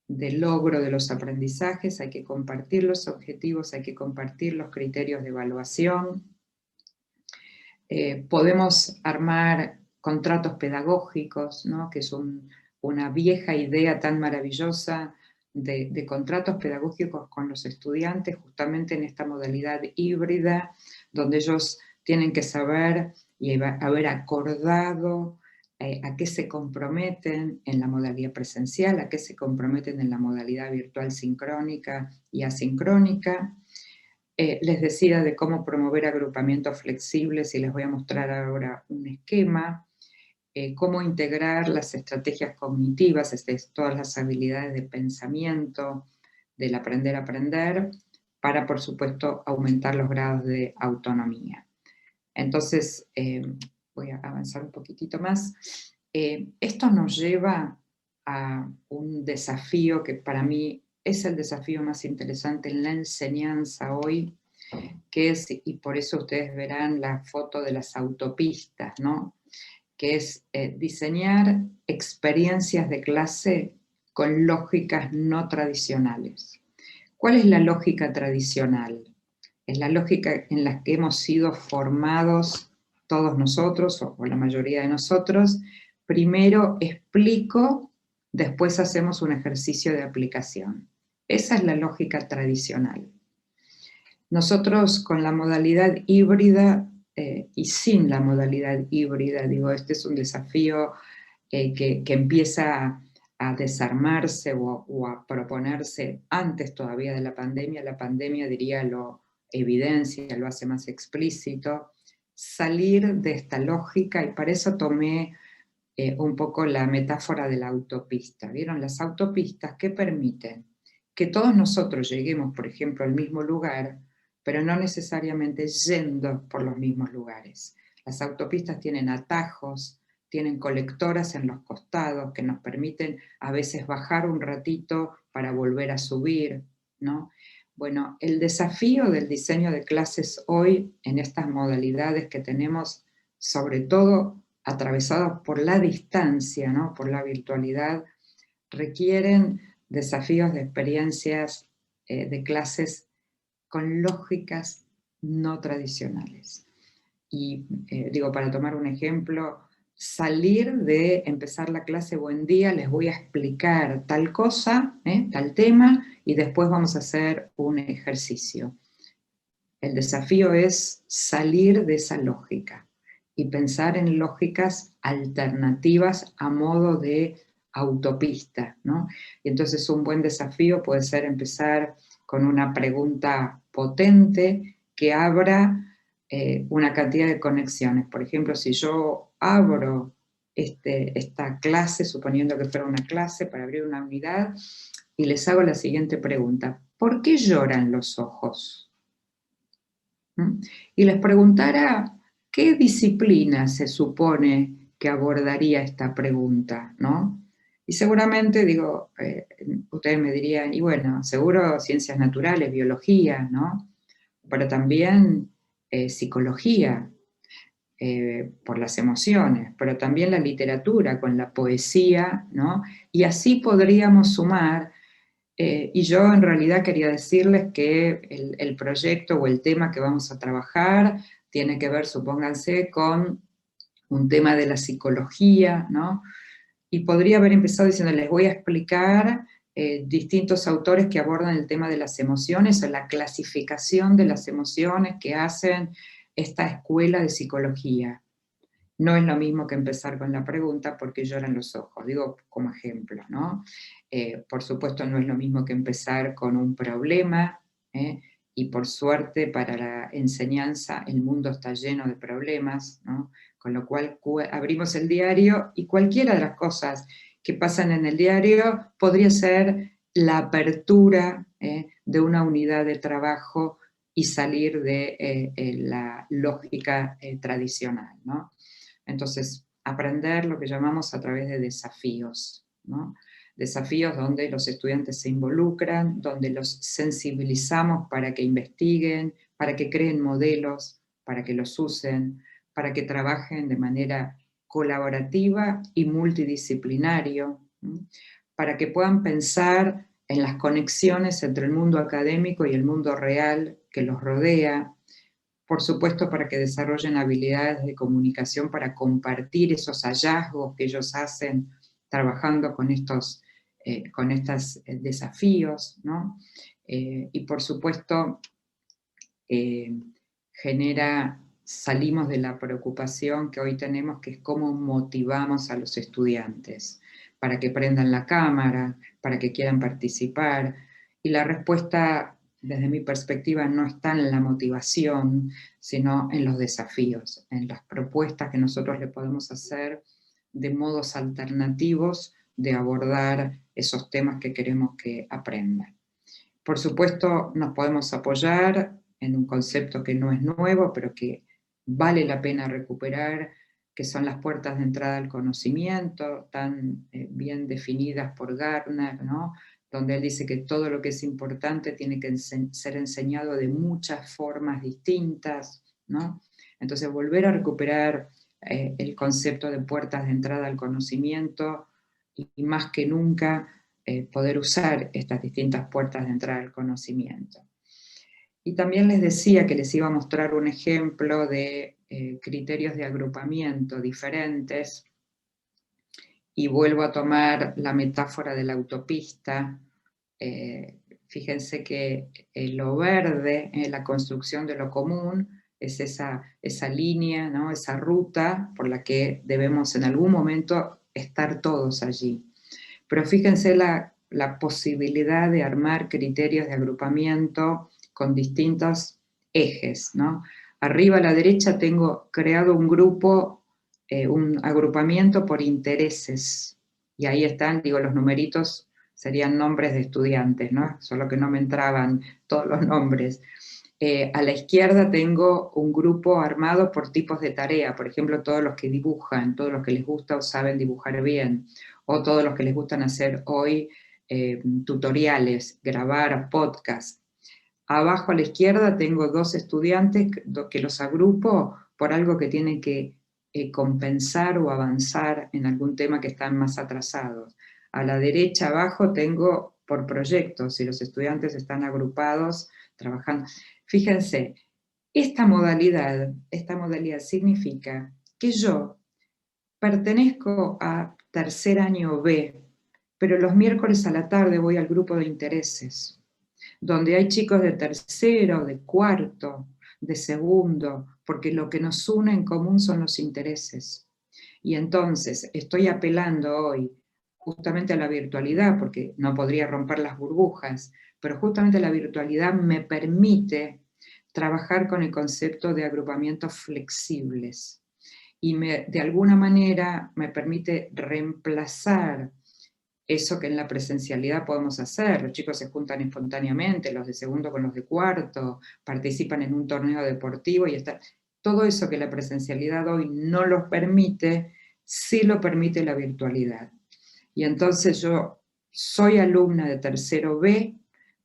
de logro de los aprendizajes, hay que compartir los objetivos, hay que compartir los criterios de evaluación. Podemos armar contratos pedagógicos, ¿no? Que es una vieja idea tan maravillosa de contratos pedagógicos con los estudiantes, justamente en esta modalidad híbrida, donde ellos tienen que saber y haber acordado a qué se comprometen en la modalidad presencial, a qué se comprometen en la modalidad virtual sincrónica y asincrónica. Les decía de cómo promover agrupamientos flexibles y les voy a mostrar ahora un esquema, cómo integrar las estrategias cognitivas, todas las habilidades de pensamiento, del aprender a aprender, para por supuesto aumentar los grados de autonomía. Entonces, voy a avanzar un poquitito más. Esto nos lleva a un desafío que para mí es el desafío más interesante en la enseñanza hoy, que es, y por eso ustedes verán la foto de las autopistas, ¿no? Que es diseñar experiencias de clase con lógicas no tradicionales. ¿Cuál es la lógica tradicional? Es la lógica en la que hemos sido formados todos nosotros, o la mayoría de nosotros. Primero explico, después hacemos un ejercicio de aplicación. Esa es la lógica tradicional. Nosotros con la modalidad híbrida y sin la modalidad híbrida, digo, este es un desafío que empieza a desarmarse o a proponerse antes todavía de la pandemia diría lo evidencia, lo hace más explícito, salir de esta lógica, y para eso tomé un poco la metáfora de la autopista. ¿Vieron? Las autopistas que permiten que todos nosotros lleguemos, por ejemplo, al mismo lugar, pero no necesariamente yendo por los mismos lugares. Las autopistas tienen atajos, tienen colectoras en los costados que nos permiten a veces bajar un ratito para volver a subir, ¿no? Bueno, el desafío del diseño de clases hoy en estas modalidades que tenemos, sobre todo atravesados por la distancia, ¿no? Por la virtualidad, requieren desafíos de experiencias de clases con lógicas no tradicionales. Y digo, para tomar un ejemplo, salir de empezar la clase, buen día, les voy a explicar tal cosa, tal tema, y después vamos a hacer un ejercicio. El desafío es salir de esa lógica y pensar en lógicas alternativas a modo de autopista, ¿no? Y entonces un buen desafío puede ser empezar con una pregunta potente que abra una cantidad de conexiones. Por ejemplo, si yo abro esta clase, suponiendo que fuera una clase para abrir una unidad, y les hago la siguiente pregunta: ¿por qué lloran los ojos? Y les preguntara qué disciplina se supone que abordaría esta pregunta, ¿no? Y seguramente, digo, ustedes me dirían, y bueno, seguro ciencias naturales, biología, ¿no? Pero también psicología, por las emociones, pero también la literatura con la poesía, ¿no? Y así podríamos sumar. Y yo en realidad quería decirles que el proyecto o el tema que vamos a trabajar tiene que ver, supónganse, con un tema de la psicología, ¿no? Y podría haber empezado diciendo, les voy a explicar distintos autores que abordan el tema de las emociones o la clasificación de las emociones que hacen esta escuela de psicología. No es lo mismo que empezar con la pregunta ¿por qué lloran los ojos? Digo como ejemplo, ¿no? Por supuesto no es lo mismo que empezar con un problema, y por suerte para la enseñanza el mundo está lleno de problemas, ¿no? Con lo cual abrimos el diario y cualquiera de las cosas que pasan en el diario podría ser la apertura de una unidad de trabajo y salir de la lógica tradicional, ¿no? Entonces, aprender lo que llamamos a través de desafíos, ¿no? desafíos donde los estudiantes se involucran, donde los sensibilizamos para que investiguen, para que creen modelos, para que los usen, para que trabajen de manera colaborativa y multidisciplinario, para que puedan pensar en las conexiones entre el mundo académico y el mundo real que los rodea, por supuesto para que desarrollen habilidades de comunicación para compartir esos hallazgos que ellos hacen trabajando con estos desafíos, ¿no? Y por supuesto salimos de la preocupación que hoy tenemos, que es cómo motivamos a los estudiantes para que prendan la cámara, para que quieran participar, y la respuesta, desde mi perspectiva, no está en la motivación, sino en los desafíos, en las propuestas que nosotros le podemos hacer de modos alternativos de abordar esos temas que queremos que aprendan. Por supuesto, nos podemos apoyar en un concepto que no es nuevo, pero que vale la pena recuperar, que son las puertas de entrada al conocimiento, tan bien definidas por Gardner, ¿no? Donde él dice que todo lo que es importante tiene que ser enseñado de muchas formas distintas, ¿no? Entonces, volver a recuperar el concepto de puertas de entrada al conocimiento, y más que nunca poder usar estas distintas puertas de entrada al conocimiento. Y también les decía que les iba a mostrar un ejemplo de criterios de agrupamiento diferentes, y vuelvo a tomar la metáfora de la autopista. Fíjense que lo verde, la construcción de lo común, es esa línea, ¿no? Esa ruta por la que debemos en algún momento estar todos allí. Pero fíjense la posibilidad de armar criterios de agrupamiento con distintos ejes, ¿no? Arriba a la derecha tengo creado un grupo, un agrupamiento por intereses, y ahí están, digo, los numeritos serían nombres de estudiantes, ¿no? Solo que no me entraban todos los nombres. A la izquierda tengo un grupo armado por tipos de tarea, por ejemplo, todos los que dibujan, todos los que les gusta o saben dibujar bien, o todos los que les gustan hacer hoy tutoriales, grabar podcast. Abajo a la izquierda tengo 2 estudiantes que los agrupo por algo que tienen que compensar o avanzar en algún tema que están más atrasados. A la derecha abajo tengo por proyectos, y los estudiantes están agrupados trabajando. Fíjense, esta modalidad significa que yo pertenezco a tercer año B, pero los miércoles a la tarde voy al grupo de intereses, donde hay chicos de tercero, de cuarto, de segundo, porque lo que nos une en común son los intereses. Y entonces estoy apelando hoy justamente a la virtualidad, porque no podría romper las burbujas, pero justamente la virtualidad me permite trabajar con el concepto de agrupamientos flexibles, y de alguna manera me permite reemplazar eso que en la presencialidad podemos hacer. Los chicos se juntan espontáneamente, los de segundo con los de cuarto, participan en un torneo deportivo, y todo eso que la presencialidad hoy no los permite, sí lo permite la virtualidad. Y entonces yo soy alumna de tercero B,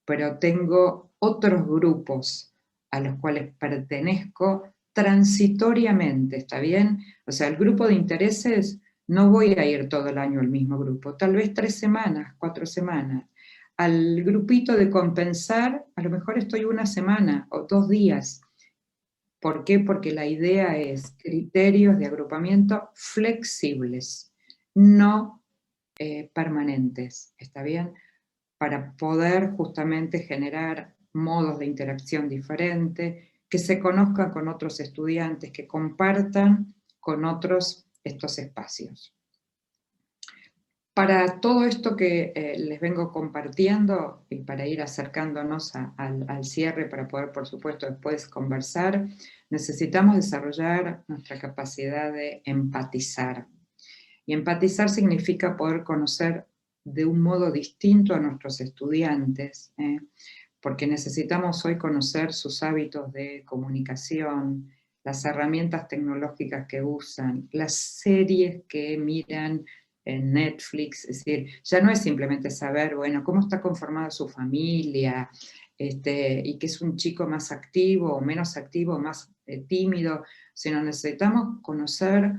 pero tengo otros grupos a los cuales pertenezco transitoriamente, ¿está bien? O sea, el grupo de intereses, no voy a ir todo el año al mismo grupo, tal vez 3 semanas, 4 semanas. Al grupito de compensar, a lo mejor estoy 1 semana o 2 días. ¿Por qué? Porque la idea es criterios de agrupamiento flexibles, no permanentes, ¿está bien? Para poder justamente generar modos de interacción diferentes, que se conozcan con otros estudiantes, que compartan con otros estos espacios. Para todo esto que les vengo compartiendo, y para ir acercándonos al cierre, para poder, por supuesto, después conversar, necesitamos desarrollar nuestra capacidad de empatizar. Y empatizar significa poder conocer de un modo distinto a nuestros estudiantes, porque necesitamos hoy conocer sus hábitos de comunicación, las herramientas tecnológicas que usan, las series que miran en Netflix, es decir, ya no es simplemente saber, bueno, cómo está conformada su familia, y que es un chico más activo o menos activo, más tímido, sino necesitamos conocer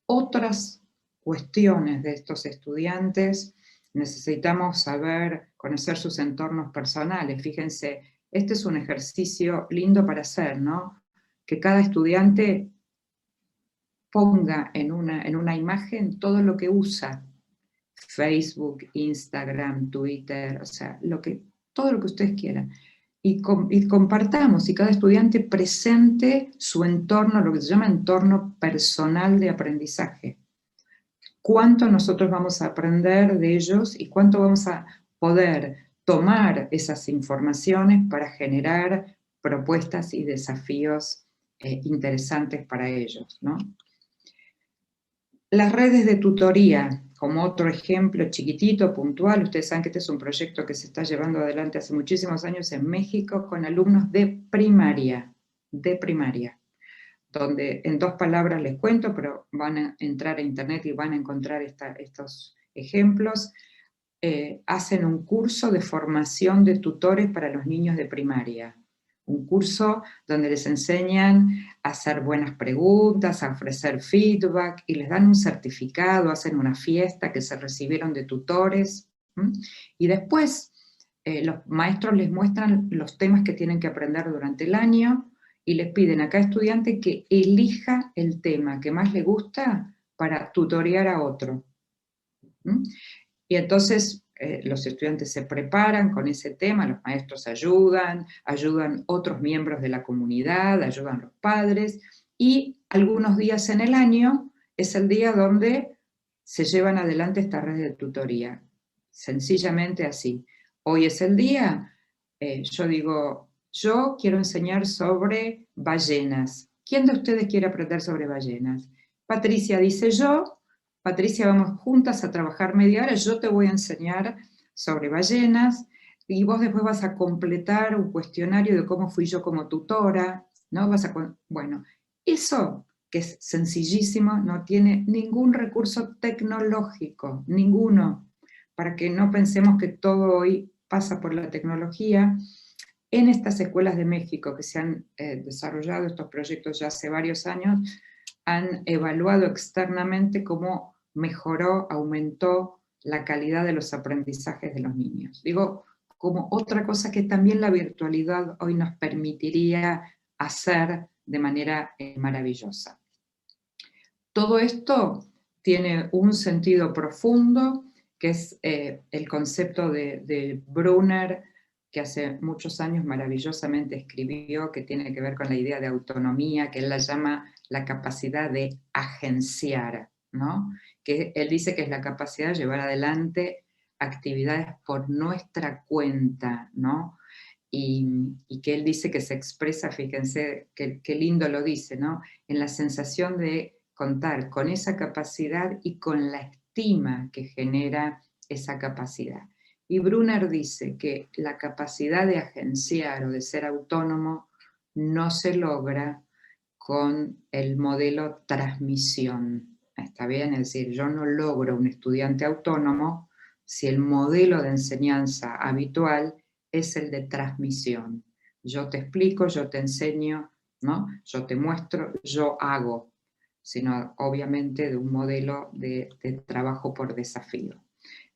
otras cuestiones de estos estudiantes, necesitamos saber, conocer sus entornos personales. Fíjense, este es un ejercicio lindo para hacer, ¿no? Que cada estudiante ponga en una imagen todo lo que usa, Facebook, Instagram, Twitter, o sea, todo lo que ustedes quieran. Y compartamos, y cada estudiante presente su entorno, lo que se llama entorno personal de aprendizaje. Cuánto nosotros vamos a aprender de ellos y cuánto vamos a poder tomar esas informaciones para generar propuestas y desafíos interesantes para ellos, ¿no? Las redes de tutoría, como otro ejemplo chiquitito, puntual, ustedes saben que este es un proyecto que se está llevando adelante hace muchísimos años en México con alumnos de primaria, donde en 2 palabras les cuento, pero van a entrar a internet y van a encontrar estos ejemplos. Hacen un curso de formación de tutores para los niños de primaria. Un curso donde les enseñan a hacer buenas preguntas, a ofrecer feedback, y les dan un certificado, hacen una fiesta que se recibieron de tutores, y después los maestros les muestran los temas que tienen que aprender durante el año, y les piden a cada estudiante que elija el tema que más le gusta para tutorear a otro. Y entonces los estudiantes se preparan con ese tema, los maestros ayudan otros miembros de la comunidad, ayudan los padres, y algunos días en el año es el día donde se llevan adelante esta red de tutoría. Sencillamente así. Hoy es el día, yo digo, yo quiero enseñar sobre ballenas. ¿Quién de ustedes quiere aprender sobre ballenas? Patricia dice yo. Patricia, vamos juntas a trabajar media hora, yo te voy a enseñar sobre ballenas, y vos después vas a completar un cuestionario de cómo fui yo como tutora, ¿no? Bueno, eso, que es sencillísimo, no tiene ningún recurso tecnológico, ninguno, para que no pensemos que todo hoy pasa por la tecnología. En estas escuelas de México que se han desarrollado estos proyectos ya hace varios años, han evaluado externamente cómo mejoró, aumentó la calidad de los aprendizajes de los niños. Digo, como otra cosa que también la virtualidad hoy nos permitiría hacer de manera maravillosa. Todo esto tiene un sentido profundo, que es el concepto de Brunner, que hace muchos años maravillosamente escribió, que tiene que ver con la idea de autonomía, que él la llama la capacidad de agenciar, ¿no? Que él dice que es la capacidad de llevar adelante actividades por nuestra cuenta, ¿no? Y que él dice que se expresa, fíjense qué lindo lo dice, ¿no? En la sensación de contar con esa capacidad y con la estima que genera esa capacidad. Y Brunner dice que la capacidad de agenciar o de ser autónomo no se logra con el modelo transmisión. ¿Está bien? Es decir, yo no logro un estudiante autónomo si el modelo de enseñanza habitual es el de transmisión. Yo te explico, yo te enseño, ¿no? Yo te muestro, yo hago, sino obviamente de un modelo de trabajo por desafío.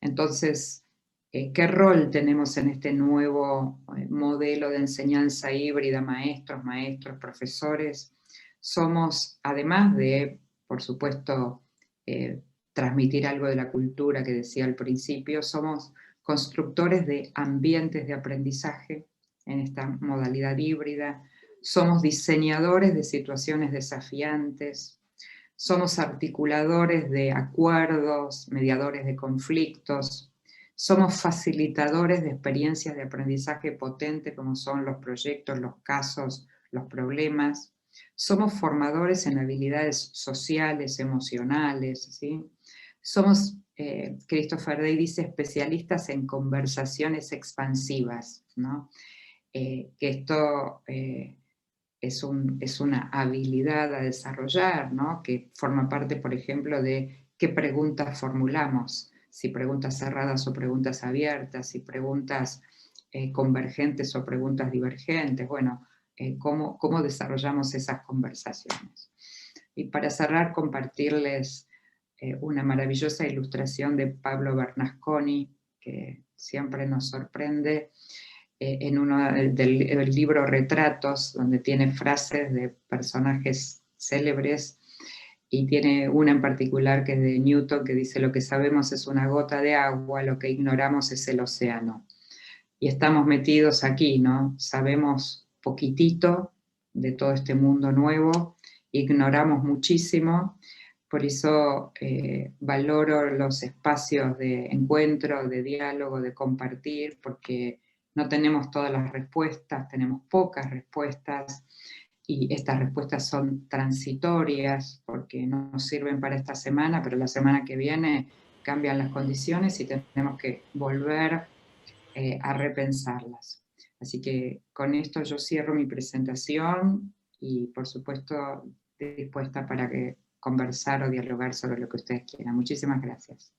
Entonces, ¿qué rol tenemos en este nuevo modelo de enseñanza híbrida, maestros, profesores? Somos, además de, por supuesto, transmitir algo de la cultura que decía al principio, somos constructores de ambientes de aprendizaje en esta modalidad híbrida, somos diseñadores de situaciones desafiantes, somos articuladores de acuerdos, mediadores de conflictos, somos facilitadores de experiencias de aprendizaje potente como son los proyectos, los casos, los problemas, somos formadores en habilidades sociales, emocionales, ¿sí? Somos, Christopher Day dice, especialistas en conversaciones expansivas, ¿no? Que esto es una habilidad a desarrollar, ¿no? Que forma parte, por ejemplo, de qué preguntas formulamos, si preguntas cerradas o preguntas abiertas, si preguntas convergentes o preguntas divergentes, bueno, cómo desarrollamos esas conversaciones. Y para cerrar, compartirles una maravillosa ilustración de Pablo Bernasconi, que siempre nos sorprende, en uno del libro Retratos, donde tiene frases de personajes célebres, y tiene una en particular que es de Newton, que dice: lo que sabemos es una gota de agua, lo que ignoramos es el océano. Y estamos metidos aquí, ¿no? Sabemos poquitito de todo este mundo nuevo, ignoramos muchísimo, por eso valoro los espacios de encuentro, de diálogo, de compartir, porque no tenemos todas las respuestas, tenemos pocas respuestas, y estas respuestas son transitorias, porque no nos sirven para esta semana, pero la semana que viene cambian las condiciones y tenemos que volver a repensarlas. Así que con esto yo cierro mi presentación y por supuesto dispuesta para conversar o dialogar sobre lo que ustedes quieran. Muchísimas gracias.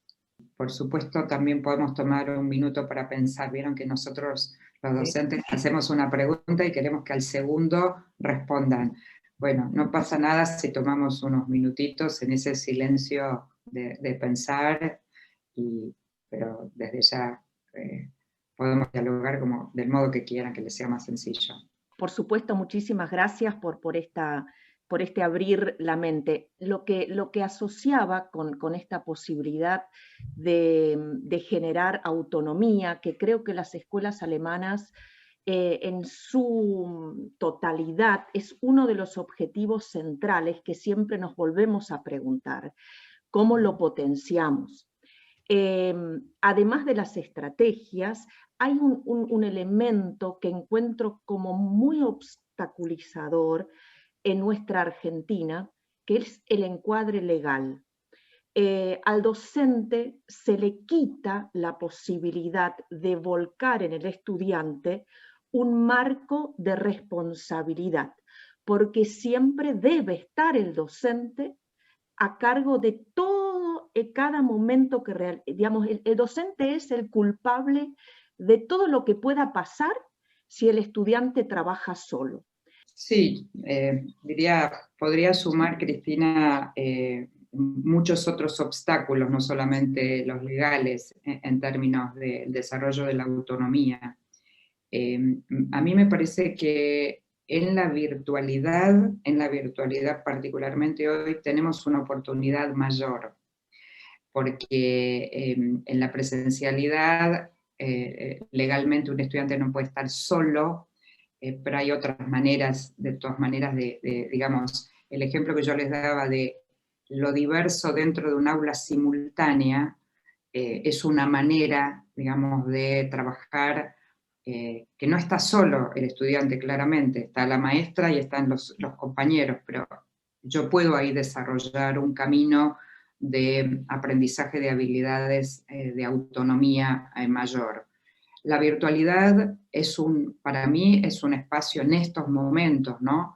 Por supuesto también podemos tomar un minuto para pensar. Vieron que nosotros los docentes hacemos una pregunta y queremos que al segundo respondan. Bueno, no pasa nada si tomamos unos minutitos en ese silencio de pensar, pero desde ya podemos dialogar del modo que quieran, que les sea más sencillo. Por supuesto, muchísimas gracias por este abrir la mente. Lo que asociaba con esta posibilidad de generar autonomía, que creo que las escuelas alemanas en su totalidad es uno de los objetivos centrales que siempre nos volvemos a preguntar: ¿cómo lo potenciamos? Además de las estrategias, hay un elemento que encuentro como muy obstaculizador en nuestra Argentina, que es el encuadre legal. Al docente se le quita la posibilidad de volcar en el estudiante un marco de responsabilidad, porque siempre debe estar el docente a cargo de todo, cada momento que digamos, el docente es el culpable de todo lo que pueda pasar si el estudiante trabaja solo. Sí, podría sumar, Cristina, muchos otros obstáculos, no solamente los legales, en términos del desarrollo de la autonomía. A mí me parece que en la virtualidad particularmente hoy, tenemos una oportunidad mayor, porque en la presencialidad legalmente un estudiante no puede estar solo, pero hay otras maneras, de todas maneras, digamos, el ejemplo que yo les daba de lo diverso dentro de un aula simultánea, es una manera, digamos, de trabajar que no está solo el estudiante, claramente, está la maestra y están los compañeros, pero yo puedo ahí desarrollar un camino de aprendizaje de habilidades de autonomía mayor. La virtualidad para mí es un espacio en estos momentos, ¿no?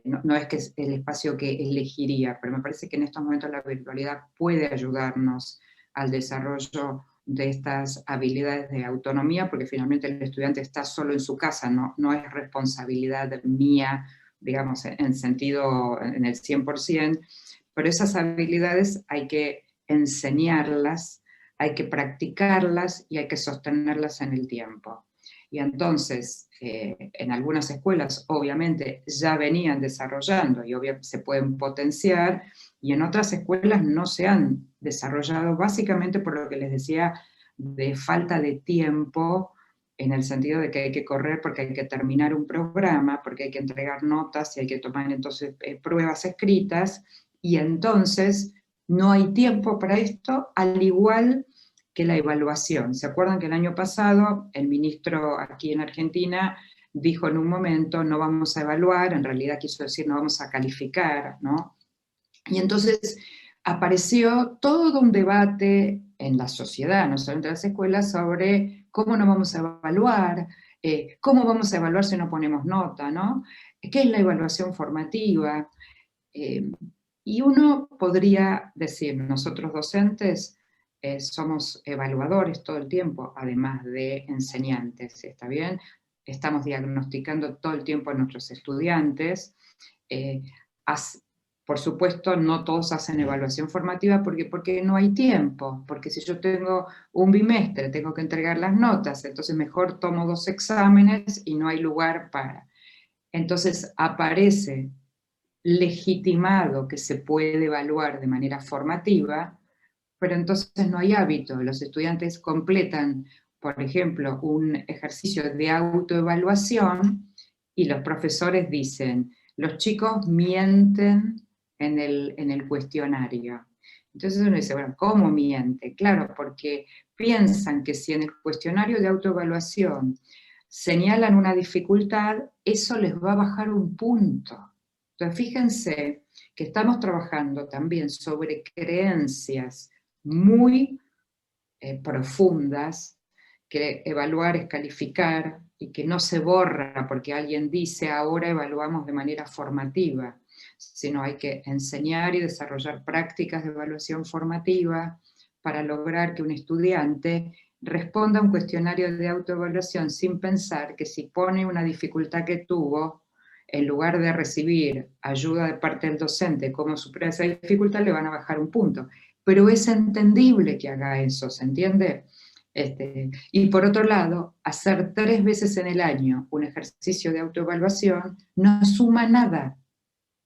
No es que es el espacio que elegiría, pero me parece que en estos momentos la virtualidad puede ayudarnos al desarrollo de estas habilidades de autonomía, porque finalmente el estudiante está solo en su casa, no es responsabilidad mía, digamos, en el 100%, pero esas habilidades hay que enseñarlas, hay que practicarlas y hay que sostenerlas en el tiempo. Y entonces, en algunas escuelas obviamente ya venían desarrollando y obviamente se pueden potenciar, y en otras escuelas no se han desarrollado, básicamente por lo que les decía, de falta de tiempo, en el sentido de que hay que correr porque hay que terminar un programa, porque hay que entregar notas y hay que tomar entonces pruebas escritas, y entonces no hay tiempo para esto, al igual que la evaluación. ¿Se acuerdan que el año pasado el ministro aquí en Argentina dijo en un momento: no vamos a evaluar, en realidad quiso decir no vamos a calificar, ¿no? Y entonces apareció todo un debate en la sociedad, no solo entre las escuelas, sobre cómo no vamos a evaluar, cómo vamos a evaluar si no ponemos nota, ¿no? ¿Qué es la evaluación formativa? Y uno podría decir, nosotros docentes somos evaluadores todo el tiempo, además de enseñantes, ¿está bien? Estamos diagnosticando todo el tiempo a nuestros estudiantes. Por supuesto, no todos hacen evaluación formativa porque no hay tiempo, porque si yo tengo un bimestre, tengo que entregar las notas, entonces mejor tomo 2 exámenes y no hay lugar para. Entonces aparece legitimado que se puede evaluar de manera formativa, pero entonces no hay hábito. Los estudiantes completan, por ejemplo, un ejercicio de autoevaluación y los profesores dicen, los chicos mienten en el cuestionario. Entonces uno dice, bueno, ¿cómo miente? Claro, porque piensan que si en el cuestionario de autoevaluación señalan una dificultad, eso les va a bajar un punto. Entonces fíjense que estamos trabajando también sobre creencias muy profundas, que evaluar es calificar y que no se borra porque alguien dice ahora evaluamos de manera formativa, sino hay que enseñar y desarrollar prácticas de evaluación formativa para lograr que un estudiante responda a un cuestionario de autoevaluación sin pensar que si pone una dificultad que tuvo, en lugar de recibir ayuda de parte del docente cómo superar esa dificultad, le van a bajar un punto. Pero es entendible que haga eso, ¿se entiende? Y por otro lado, hacer 3 veces en el año un ejercicio de autoevaluación no suma nada.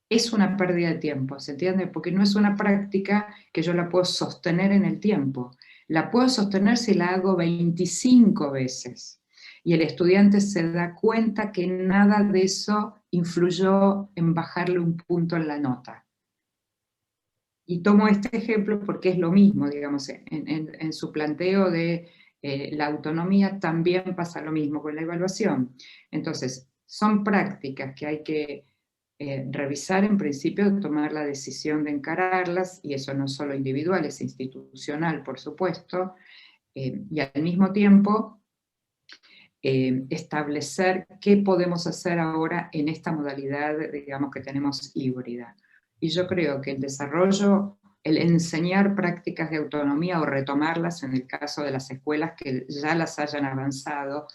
Es una pérdida de tiempo, ¿se entiende? Porque no es una práctica que yo la puedo sostener en el tiempo. La puedo sostener si la hago 25 veces. Y el estudiante se da cuenta que nada de eso influyó en bajarle un punto en la nota. Y tomo este ejemplo porque es lo mismo, digamos, en su planteo de la autonomía también pasa lo mismo con la evaluación. Entonces, son prácticas que hay que revisar en principio, tomar la decisión de encararlas, y eso no es solo individual, es institucional, por supuesto, y al mismo tiempo establecer qué podemos hacer ahora en esta modalidad, digamos, que tenemos híbrida. Y yo creo que el desarrollo, el enseñar prácticas de autonomía o retomarlas en el caso de las escuelas que ya las hayan avanzado,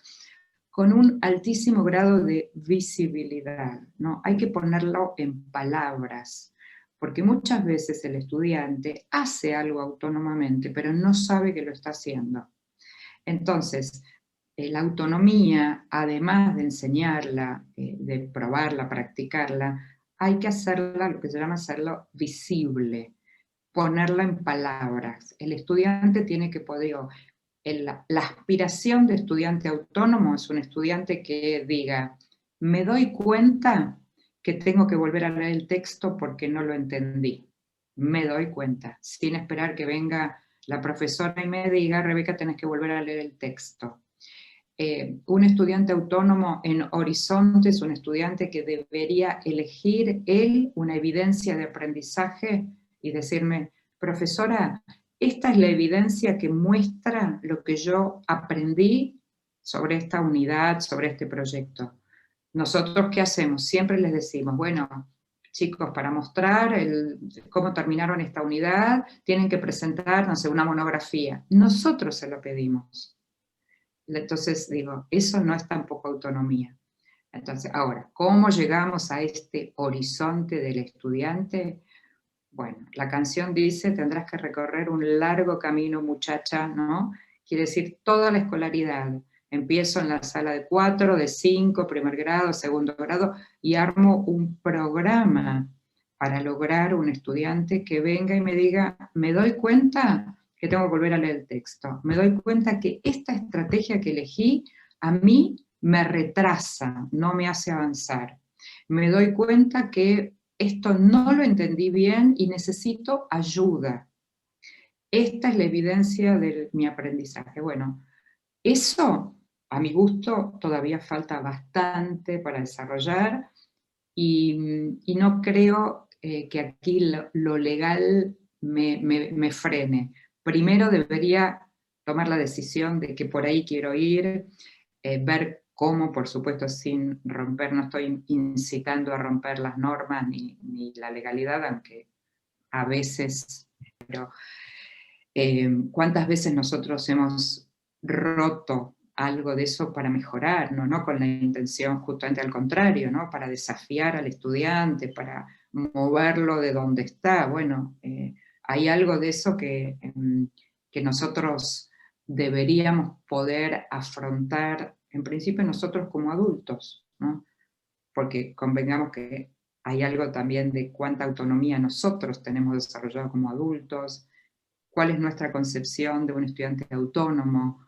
con un altísimo grado de visibilidad, ¿no? Hay que ponerlo en palabras, porque muchas veces el estudiante hace algo autónomamente, pero no sabe que lo está haciendo. Entonces, la autonomía, además de enseñarla, de probarla, practicarla, hay que hacerla, lo que se llama hacerlo visible, ponerla en palabras. El estudiante tiene que poder, la aspiración de estudiante autónomo es un estudiante que diga, me doy cuenta que tengo que volver a leer el texto porque no lo entendí. Me doy cuenta, sin esperar que venga la profesora y me diga, Rebeca, tenés que volver a leer el texto. Un estudiante autónomo en Horizonte es un estudiante que debería elegir él una evidencia de aprendizaje y decirme, profesora, esta es la evidencia que muestra lo que yo aprendí sobre esta unidad, sobre este proyecto. Nosotros, ¿qué hacemos? Siempre les decimos, bueno, chicos, para mostrar cómo terminaron esta unidad, tienen que presentar, no sé, una monografía. Nosotros se lo pedimos. Entonces digo, eso no es tampoco autonomía. Entonces, ahora, ¿cómo llegamos a este horizonte del estudiante? Bueno, la canción dice, tendrás que recorrer un largo camino, muchacha, ¿no? Quiere decir toda la escolaridad. Empiezo en la sala de 4, de 5, primer grado, segundo grado, y armo un programa para lograr un estudiante que venga y me diga, me doy cuenta que tengo que volver a leer el texto. Me doy cuenta que esta estrategia que elegí a mí me retrasa, no me hace avanzar. Me doy cuenta que esto no lo entendí bien y necesito ayuda. Esta es la evidencia de mi aprendizaje. Bueno, eso, a mi gusto, todavía falta bastante para desarrollar y no creo que aquí lo legal me frene. Primero debería tomar la decisión de que por ahí quiero ir, ver cómo, por supuesto, sin romper, no estoy incitando a romper las normas ni la legalidad, aunque a veces, pero ¿cuántas veces nosotros hemos roto algo de eso para mejorar, ¿no? Con la intención justamente al contrario, ¿no? Para desafiar al estudiante, para moverlo de donde está. Bueno, hay algo de eso que nosotros deberíamos poder afrontar, en principio nosotros como adultos, ¿no? Porque convengamos que hay algo también de cuánta autonomía nosotros tenemos desarrollado como adultos, cuál es nuestra concepción de un estudiante autónomo,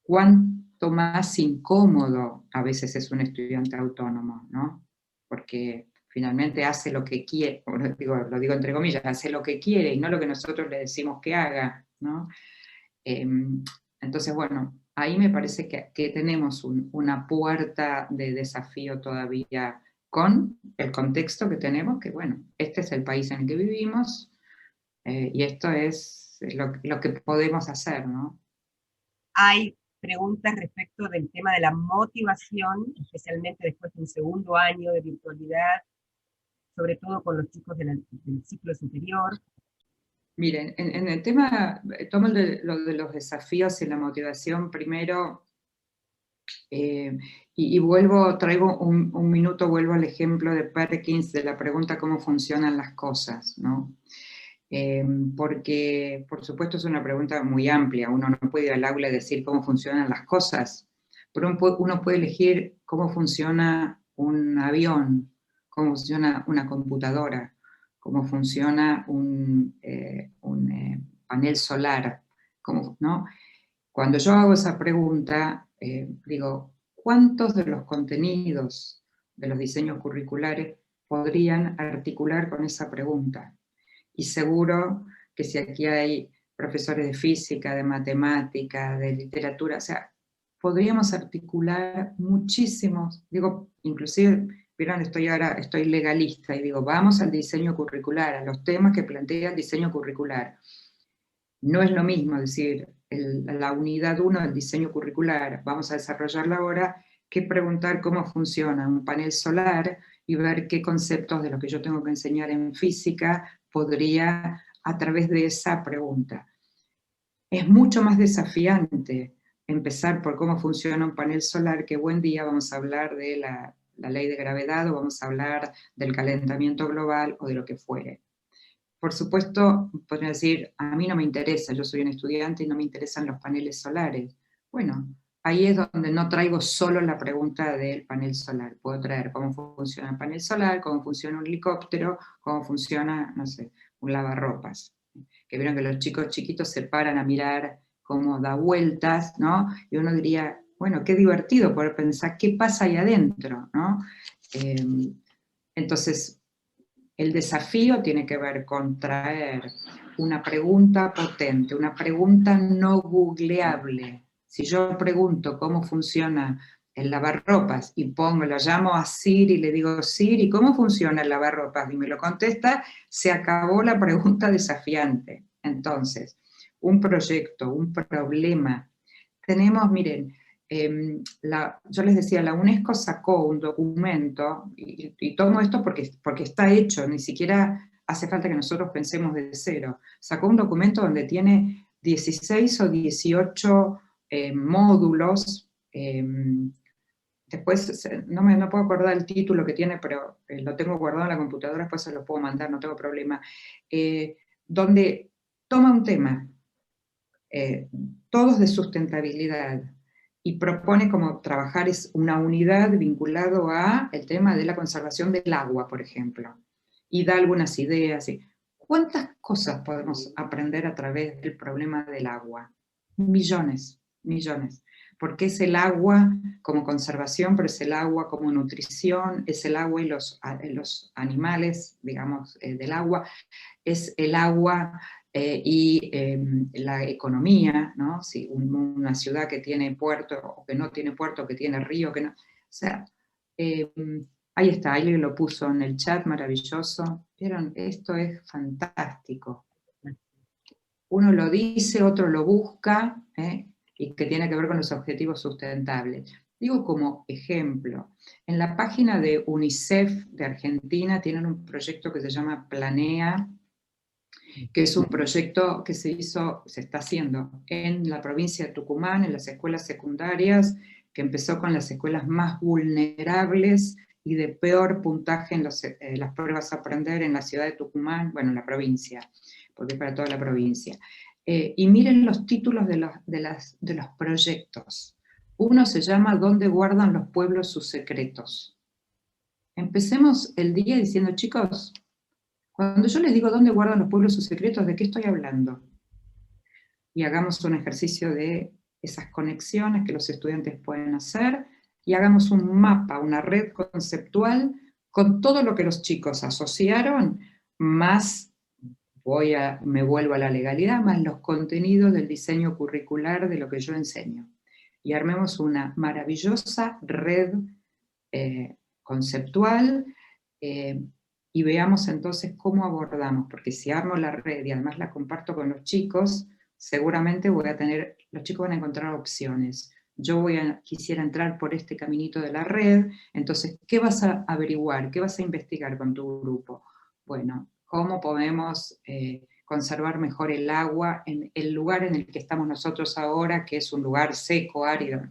cuánto más incómodo a veces es un estudiante autónomo, ¿no? Porque finalmente hace lo que quiere, lo digo entre comillas, hace lo que quiere y no lo que nosotros le decimos que haga, ¿no? Entonces, bueno, ahí me parece que tenemos una puerta de desafío todavía con el contexto que tenemos, que bueno, este es el país en el que vivimos, y esto es lo que podemos hacer, ¿no? Hay preguntas respecto del tema de la motivación, especialmente después de un segundo año de virtualidad, sobre todo con los chicos del ciclo superior. Miren, en el tema, tomo lo de los desafíos y la motivación primero, y traigo un minuto, vuelvo al ejemplo de Perkins, de la pregunta cómo funcionan las cosas, ¿no? Porque, por supuesto, es una pregunta muy amplia, uno no puede ir al aula y decir cómo funcionan las cosas, pero uno puede elegir cómo funciona un avión, cómo funciona una computadora, cómo funciona un panel solar, ¿no? Cuando yo hago esa pregunta, digo, ¿cuántos de los contenidos de los diseños curriculares podrían articular con esa pregunta? Y seguro que si aquí hay profesores de física, de matemática, de literatura, o sea, podríamos articular muchísimos, digo, inclusive, vieron, estoy legalista y digo, vamos al diseño curricular, a los temas que plantea el diseño curricular. No es lo mismo decir, la unidad 1 del diseño curricular, vamos a desarrollarla ahora, que preguntar cómo funciona un panel solar y ver qué conceptos de lo que yo tengo que enseñar en física podría a través de esa pregunta. Es mucho más desafiante empezar por cómo funciona un panel solar, que buen día vamos a hablar de la ley de gravedad o vamos a hablar del calentamiento global o de lo que fuere. Por supuesto, podría decir, a mí no me interesa, yo soy un estudiante y no me interesan los paneles solares. Bueno, ahí es donde no traigo solo la pregunta del panel solar. Puedo traer cómo funciona el panel solar, cómo funciona un helicóptero, cómo funciona, no sé, un lavarropas. Que vieron que los chicos chiquitos se paran a mirar cómo da vueltas, ¿no? Y uno diría, bueno, qué divertido poder pensar qué pasa ahí adentro, ¿no? Entonces, el desafío tiene que ver con traer una pregunta potente, una pregunta no googleable. Si yo pregunto cómo funciona el lavarropas y lo llamo a Siri y le digo, Siri, ¿cómo funciona el lavarropas? Y me lo contesta, se acabó la pregunta desafiante. Entonces, un proyecto, un problema. Tenemos, miren, yo les decía, la UNESCO sacó un documento, y tomo esto porque está hecho, ni siquiera hace falta que nosotros pensemos de cero. Sacó un documento donde tiene 16 o 18 módulos, después no puedo acordar el título que tiene, pero lo tengo guardado en la computadora, después se lo puedo mandar, no tengo problema, donde toma un tema, todos de sustentabilidad, y propone como trabajar es una unidad vinculado a el tema de la conservación del agua, por ejemplo, y da algunas ideas. ¿Cuántas cosas podemos aprender a través del problema del agua? Millones, millones. Porque es el agua como conservación, pero es el agua como nutrición, es el agua y los animales, digamos, del agua, es el agua y la economía, ¿no? Si una ciudad que tiene puerto o que no tiene puerto, que tiene río, que no... O sea, ahí está, ahí lo puso en el chat, maravilloso. ¿Vieron? Esto es fantástico. Uno lo dice, otro lo busca, y que tiene que ver con los objetivos sustentables. Digo como ejemplo, en la página de UNICEF de Argentina tienen un proyecto que se llama Planea, que es un proyecto que se está haciendo en la provincia de Tucumán, en las escuelas secundarias, que empezó con las escuelas más vulnerables y de peor puntaje en las pruebas a aprender en la ciudad de Tucumán, bueno, en la provincia, porque es para toda la provincia. Y miren los títulos de los proyectos. Uno se llama ¿Dónde guardan los pueblos sus secretos? Empecemos el día diciendo, chicos, cuando yo les digo ¿dónde guardan los pueblos sus secretos? ¿De qué estoy hablando? Y hagamos un ejercicio de esas conexiones que los estudiantes pueden hacer, y hagamos un mapa, una red conceptual, con todo lo que los chicos asociaron, más me vuelvo a la legalidad, más los contenidos del diseño curricular de lo que yo enseño. Y armemos una maravillosa red conceptual, y veamos entonces cómo abordamos, porque si armo la red y además la comparto con los chicos, seguramente los chicos van a encontrar opciones. Yo quisiera entrar por este caminito de la red, entonces, ¿qué vas a averiguar? ¿Qué vas a investigar con tu grupo? Bueno, ¿cómo podemos conservar mejor el agua en el lugar en el que estamos nosotros ahora, que es un lugar seco, árido?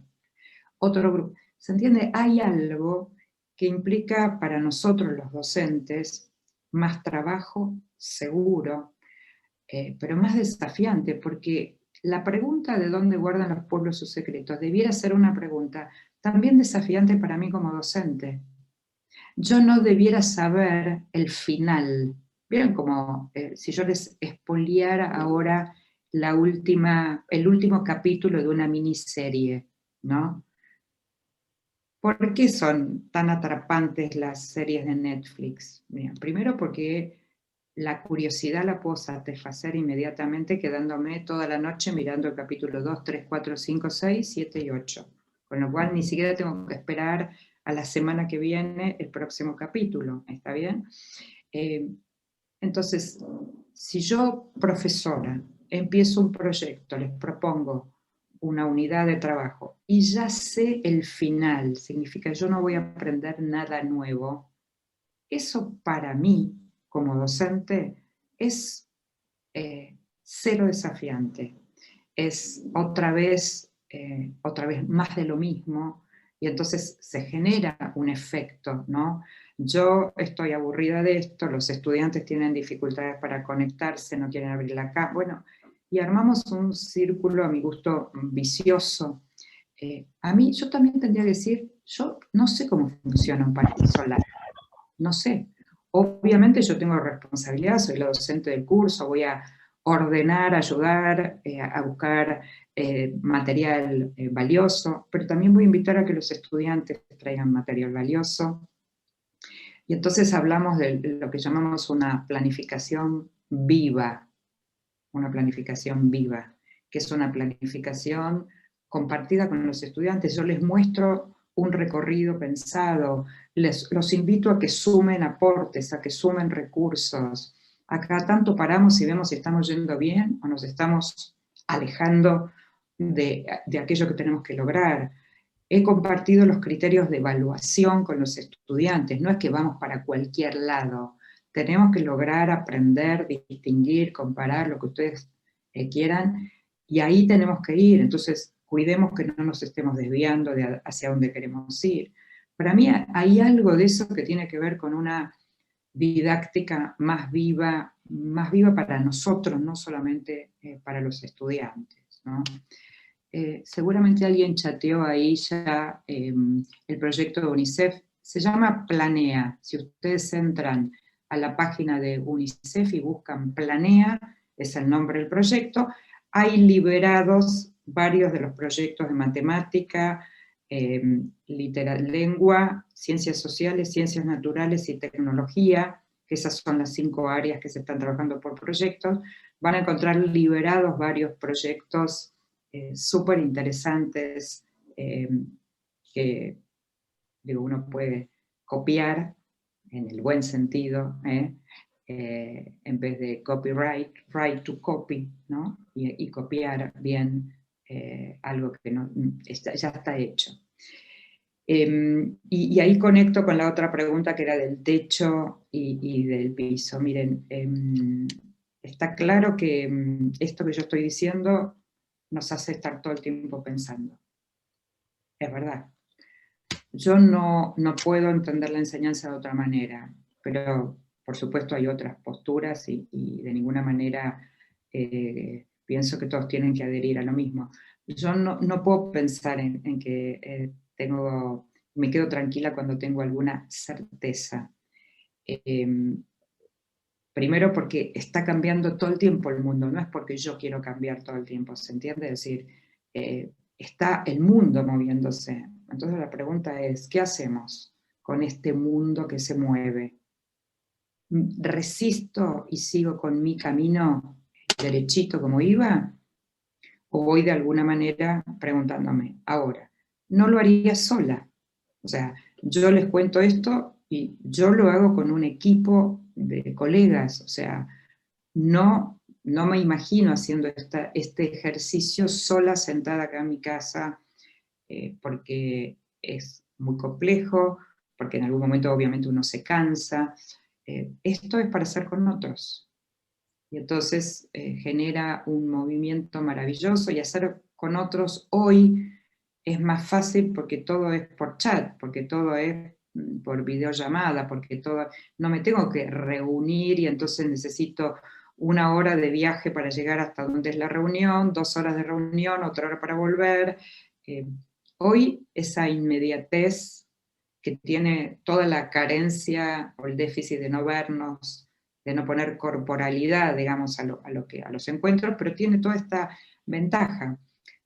Otro grupo. ¿Se entiende? Hay algo que implica para nosotros los docentes más trabajo, seguro, pero más desafiante, porque la pregunta de dónde guardan los pueblos sus secretos debiera ser una pregunta también desafiante para mí como docente. Yo no debiera saber el final. ¿Vieron como si yo les expoliara ahora el último capítulo de una miniserie, ¿no? ¿Por qué son tan atrapantes las series de Netflix? Mira, primero porque la curiosidad la puedo satisfacer inmediatamente quedándome toda la noche mirando el capítulo 2, 3, 4, 5, 6, 7 y 8. Con lo cual ni siquiera tengo que esperar a la semana que viene el próximo capítulo, ¿está bien? Entonces, si yo, profesora, empiezo un proyecto, les propongo una unidad de trabajo y ya sé el final, significa yo no voy a aprender nada nuevo, eso para mí, como docente, es cero desafiante. Es otra vez más de lo mismo, y entonces se genera un efecto, ¿no? Yo estoy aburrida de esto, los estudiantes tienen dificultades para conectarse, no quieren abrir la cámara, bueno, y armamos un círculo, a mi gusto, vicioso. Yo también tendría que decir, yo no sé cómo funciona un parque solar, no sé. Obviamente yo tengo responsabilidad, soy la docente del curso, voy a ordenar, ayudar, a buscar material valioso, pero también voy a invitar a que los estudiantes traigan material valioso. Y entonces hablamos de lo que llamamos una planificación viva, que es una planificación compartida con los estudiantes. Yo les muestro un recorrido pensado, los invito a que sumen aportes, a que sumen recursos. Acá tanto paramos y vemos si estamos yendo bien o nos estamos alejando de aquello que tenemos que lograr. He compartido los criterios de evaluación con los estudiantes, no es que vamos para cualquier lado, tenemos que lograr aprender, distinguir, comparar lo que ustedes quieran, y ahí tenemos que ir, entonces cuidemos que no nos estemos desviando hacia donde queremos ir. Para mí hay algo de eso que tiene que ver con una didáctica más viva para nosotros, no solamente para los estudiantes, ¿no? Seguramente alguien chateó ahí ya el proyecto de UNICEF, se llama Planea. Si ustedes entran a la página de UNICEF y buscan Planea, es el nombre del proyecto, hay liberados varios de los proyectos de matemática, lengua, ciencias sociales, ciencias naturales y tecnología, que esas son las 5 áreas que se están trabajando por proyectos. Van a encontrar liberados varios proyectos súper interesantes que uno puede copiar en el buen sentido, en vez de copyright, right to copy, ¿no? Y copiar bien algo que ya está hecho. Y ahí conecto con la otra pregunta que era del techo y del piso. Miren, está claro que esto que yo estoy diciendo nos hace estar todo el tiempo pensando. Es verdad. Yo no puedo entender la enseñanza de otra manera, pero por supuesto hay otras posturas y de ninguna manera pienso que todos tienen que adherir a lo mismo. Yo no puedo pensar en que me quedo tranquila cuando tengo alguna certeza. Primero porque está cambiando todo el tiempo el mundo, no es porque yo quiero cambiar todo el tiempo, ¿se entiende? Es decir, está el mundo moviéndose. Entonces la pregunta es, ¿qué hacemos con este mundo que se mueve? ¿Resisto y sigo con mi camino derechito como iba? ¿O voy de alguna manera preguntándome, ahora, no lo haría sola? O sea, yo les cuento esto y yo lo hago con un equipo de colegas, o sea, no me imagino haciendo este ejercicio sola sentada acá en mi casa, porque es muy complejo, porque en algún momento obviamente uno se cansa. Esto es para hacer con otros. Y entonces genera un movimiento maravilloso, y hacer con otros hoy es más fácil porque todo es por chat, porque todo es por videollamada, porque no me tengo que reunir y entonces necesito 1 hora de viaje para llegar hasta donde es la reunión, 2 horas de reunión, otra hora para volver. Hoy esa inmediatez que tiene toda la carencia o el déficit de no vernos, de no poner corporalidad, digamos, a los encuentros, pero tiene toda esta ventaja.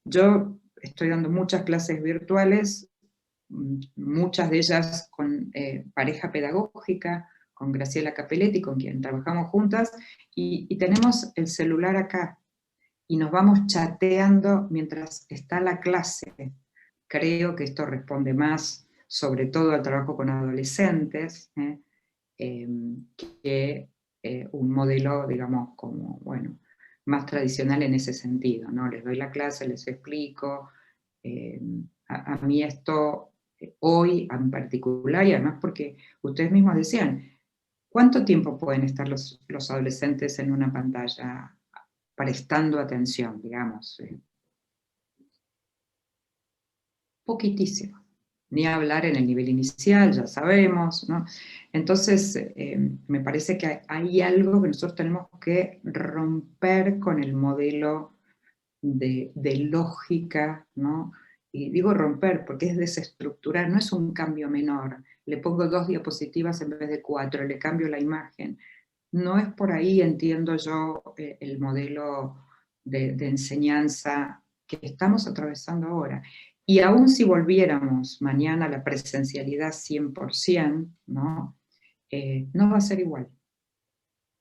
Yo estoy dando muchas clases virtuales, muchas de ellas con pareja pedagógica, con Graciela Capelletti, con quien trabajamos juntas, y tenemos el celular acá, y nos vamos chateando mientras está la clase. Creo que esto responde más, sobre todo al trabajo con adolescentes, que un modelo, digamos, como, bueno, más tradicional en ese sentido, ¿no? Les doy la clase, les explico. A mí esto, hoy en particular, y además porque ustedes mismos decían, ¿cuánto tiempo pueden estar los adolescentes en una pantalla prestando atención, digamos? Poquitísimo. Ni hablar en el nivel inicial, ya sabemos, ¿no? Entonces, me parece que hay algo que nosotros tenemos que romper con el modelo de lógica, ¿no? Y digo romper porque es desestructurar, no es un cambio menor. Le pongo 2 diapositivas en vez de 4, le cambio la imagen. No es por ahí, entiendo yo, el modelo de enseñanza que estamos atravesando ahora. Y aún si volviéramos mañana a la presencialidad 100%, ¿no? No va a ser igual.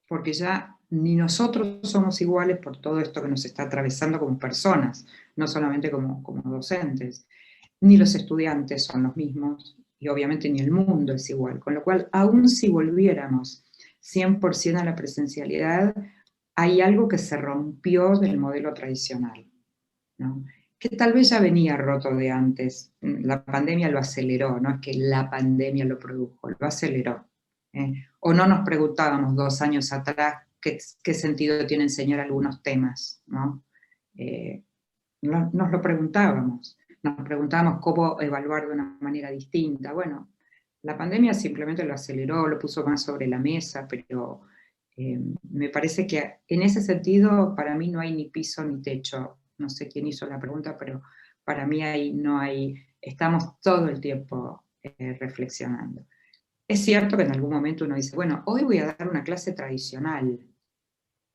Porque ya ni nosotros somos iguales por todo esto que nos está atravesando como personas, no solamente como docentes, ni los estudiantes son los mismos, y obviamente ni el mundo es igual. Con lo cual, aún si volviéramos 100% a la presencialidad, hay algo que se rompió del modelo tradicional, ¿no? Que tal vez ya venía roto de antes. La pandemia lo aceleró, no es que la pandemia lo produjo, lo aceleró. O no nos preguntábamos 2 años atrás qué sentido tiene enseñar algunos temas, ¿no? Nos lo preguntábamos. Nos preguntábamos cómo evaluar de una manera distinta. Bueno, la pandemia simplemente lo aceleró, lo puso más sobre la mesa, pero me parece que en ese sentido para mí no hay ni piso ni techo. No sé quién hizo la pregunta, pero para mí ahí no hay, estamos todo el tiempo reflexionando. Es cierto que en algún momento uno dice, bueno, hoy voy a dar una clase tradicional,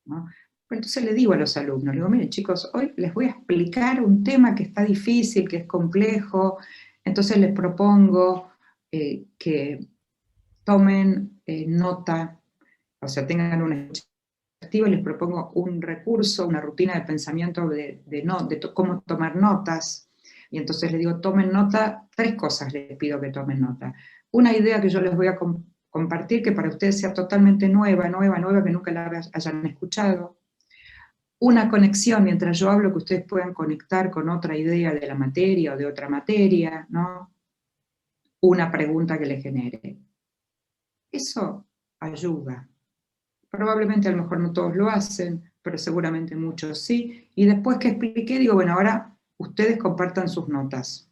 ¿no? Pero entonces le digo a los alumnos, le digo, miren chicos, hoy les voy a explicar un tema que está difícil, que es complejo, entonces les propongo que tomen nota, o sea, tengan una escucha activa, les propongo un recurso, una rutina de pensamiento de cómo tomar notas, y entonces les digo, tomen nota, 3 cosas les pido que tomen nota. Una idea que yo les voy a compartir, que para ustedes sea totalmente nueva, que nunca la hayan escuchado. Una conexión, mientras yo hablo, que ustedes puedan conectar con otra idea de la materia o de otra materia, ¿no? Una pregunta que les genere. Eso ayuda, Probablemente a lo mejor no todos lo hacen, pero seguramente muchos sí. Y después que expliqué, digo, bueno, ahora ustedes compartan sus notas.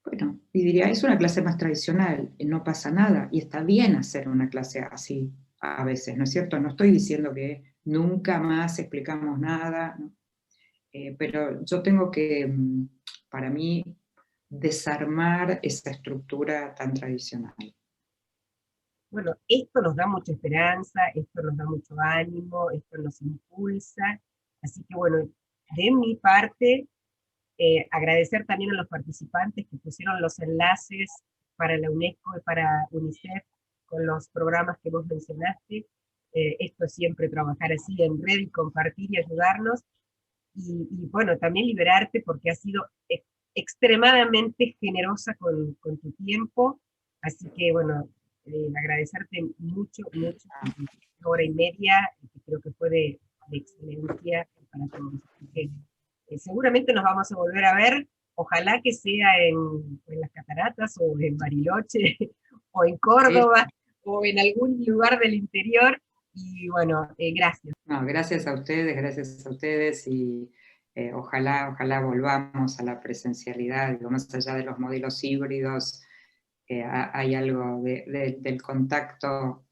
Bueno, y diría, es una clase más tradicional, no pasa nada, y está bien hacer una clase así a veces, ¿no es cierto? No estoy diciendo que nunca más explicamos nada, ¿no? Pero yo tengo que, para mí, desarmar esa estructura tan tradicional. Bueno, esto nos da mucha esperanza, esto nos da mucho ánimo, esto nos impulsa. Así que bueno, de mi parte, agradecer también a los participantes que pusieron los enlaces para la UNESCO y para UNICEF con los programas que vos mencionaste. Esto es siempre trabajar así en red y compartir y ayudarnos. Y bueno, también liberarte porque has sido extremadamente generosa con tu tiempo. Así que bueno, agradecerte mucho, mucho, una hora y media, que creo que fue de excelencia para todos. Así que, seguramente nos vamos a volver a ver, ojalá que sea en las Cataratas, o en Bariloche, o en Córdoba, sí, o en algún lugar del interior, y bueno, gracias. No, gracias a ustedes, y ojalá volvamos a la presencialidad, digo, más allá de los modelos híbridos, hay algo del contacto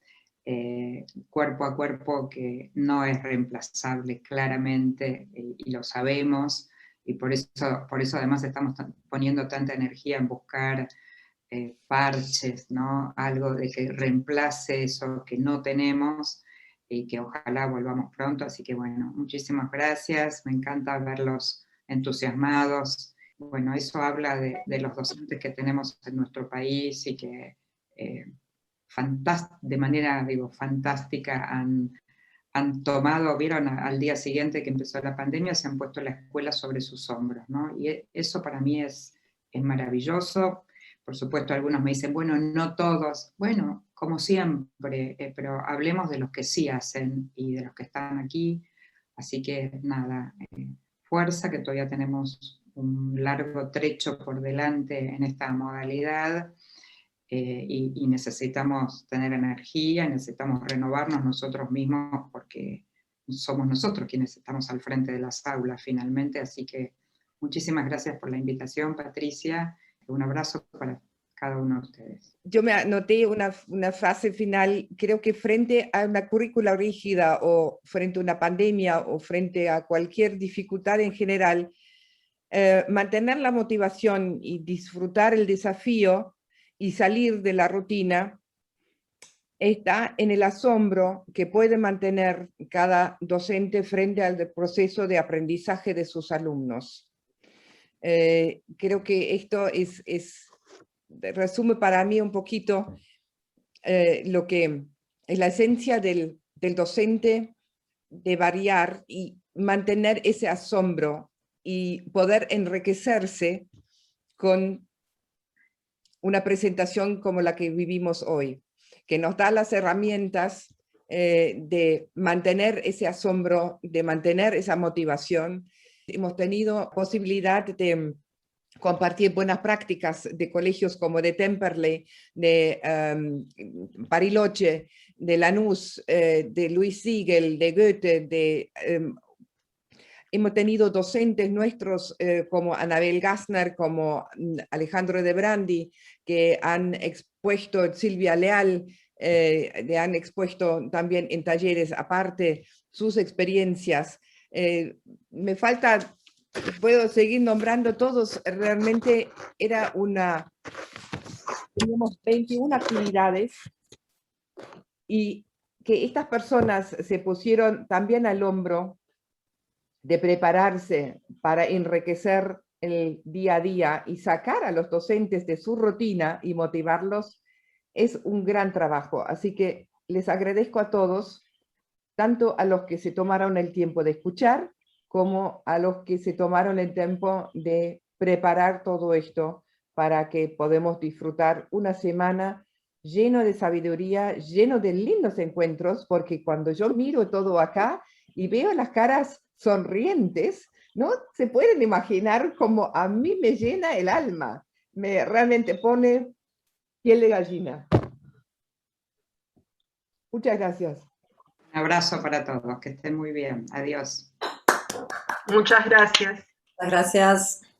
cuerpo a cuerpo que no es reemplazable claramente, y lo sabemos, y por eso además estamos poniendo tanta energía en buscar parches, ¿no? Algo de que reemplace eso que no tenemos, y que ojalá volvamos pronto. Así que bueno, muchísimas gracias, me encanta verlos entusiasmados. Bueno, eso habla de los docentes que tenemos en nuestro país, y que de manera, digo, fantástica han tomado, vieron, al día siguiente que empezó la pandemia, se han puesto la escuela sobre sus hombros, ¿no? Y eso para mí es maravilloso. Por supuesto, algunos me dicen, bueno, no todos. Bueno, como siempre, pero hablemos de los que sí hacen y de los que están aquí. Así que nada, fuerza, que todavía tenemos un largo trecho por delante en esta modalidad. Y necesitamos tener energía, necesitamos renovarnos nosotros mismos, porque somos nosotros quienes estamos al frente de las aulas finalmente. Así que muchísimas gracias por la invitación, Patricia. Un abrazo para cada uno de ustedes. Yo me anoté una frase final. Creo que frente a una currícula rígida, o frente a una pandemia, o frente a cualquier dificultad en general, mantener la motivación y disfrutar el desafío y salir de la rutina está en el asombro que puede mantener cada docente frente al proceso de aprendizaje de sus alumnos. Creo que esto resume para mí un poquito lo que es la esencia del docente, de variar y mantener ese asombro y poder enriquecerse con una presentación como la que vivimos hoy, que nos da las herramientas de mantener ese asombro, de mantener esa motivación. Hemos tenido posibilidad de compartir buenas prácticas de colegios como de Temperley, de Bariloche, de Lanús, de Luis Siegel, de Goethe, hemos tenido docentes nuestros como Anabel Gassner, como Alejandro de Brandi, que han expuesto, Silvia Leal, le han expuesto también en talleres aparte sus experiencias. Me falta, puedo seguir nombrando todos, realmente teníamos 21 actividades, y que estas personas se pusieron también al hombro de prepararse para enriquecer el día a día y sacar a los docentes de su rutina y motivarlos, es un gran trabajo. Así que les agradezco a todos, tanto a los que se tomaron el tiempo de escuchar, como a los que se tomaron el tiempo de preparar todo esto para que podamos disfrutar una semana lleno de sabiduría, lleno de lindos encuentros, porque cuando yo miro todo acá y veo las caras sonrientes, ¿no? Se pueden imaginar cómo a mí me llena el alma, me realmente pone piel de gallina. Muchas gracias. Un abrazo para todos, que estén muy bien. Adiós. Muchas gracias. Gracias.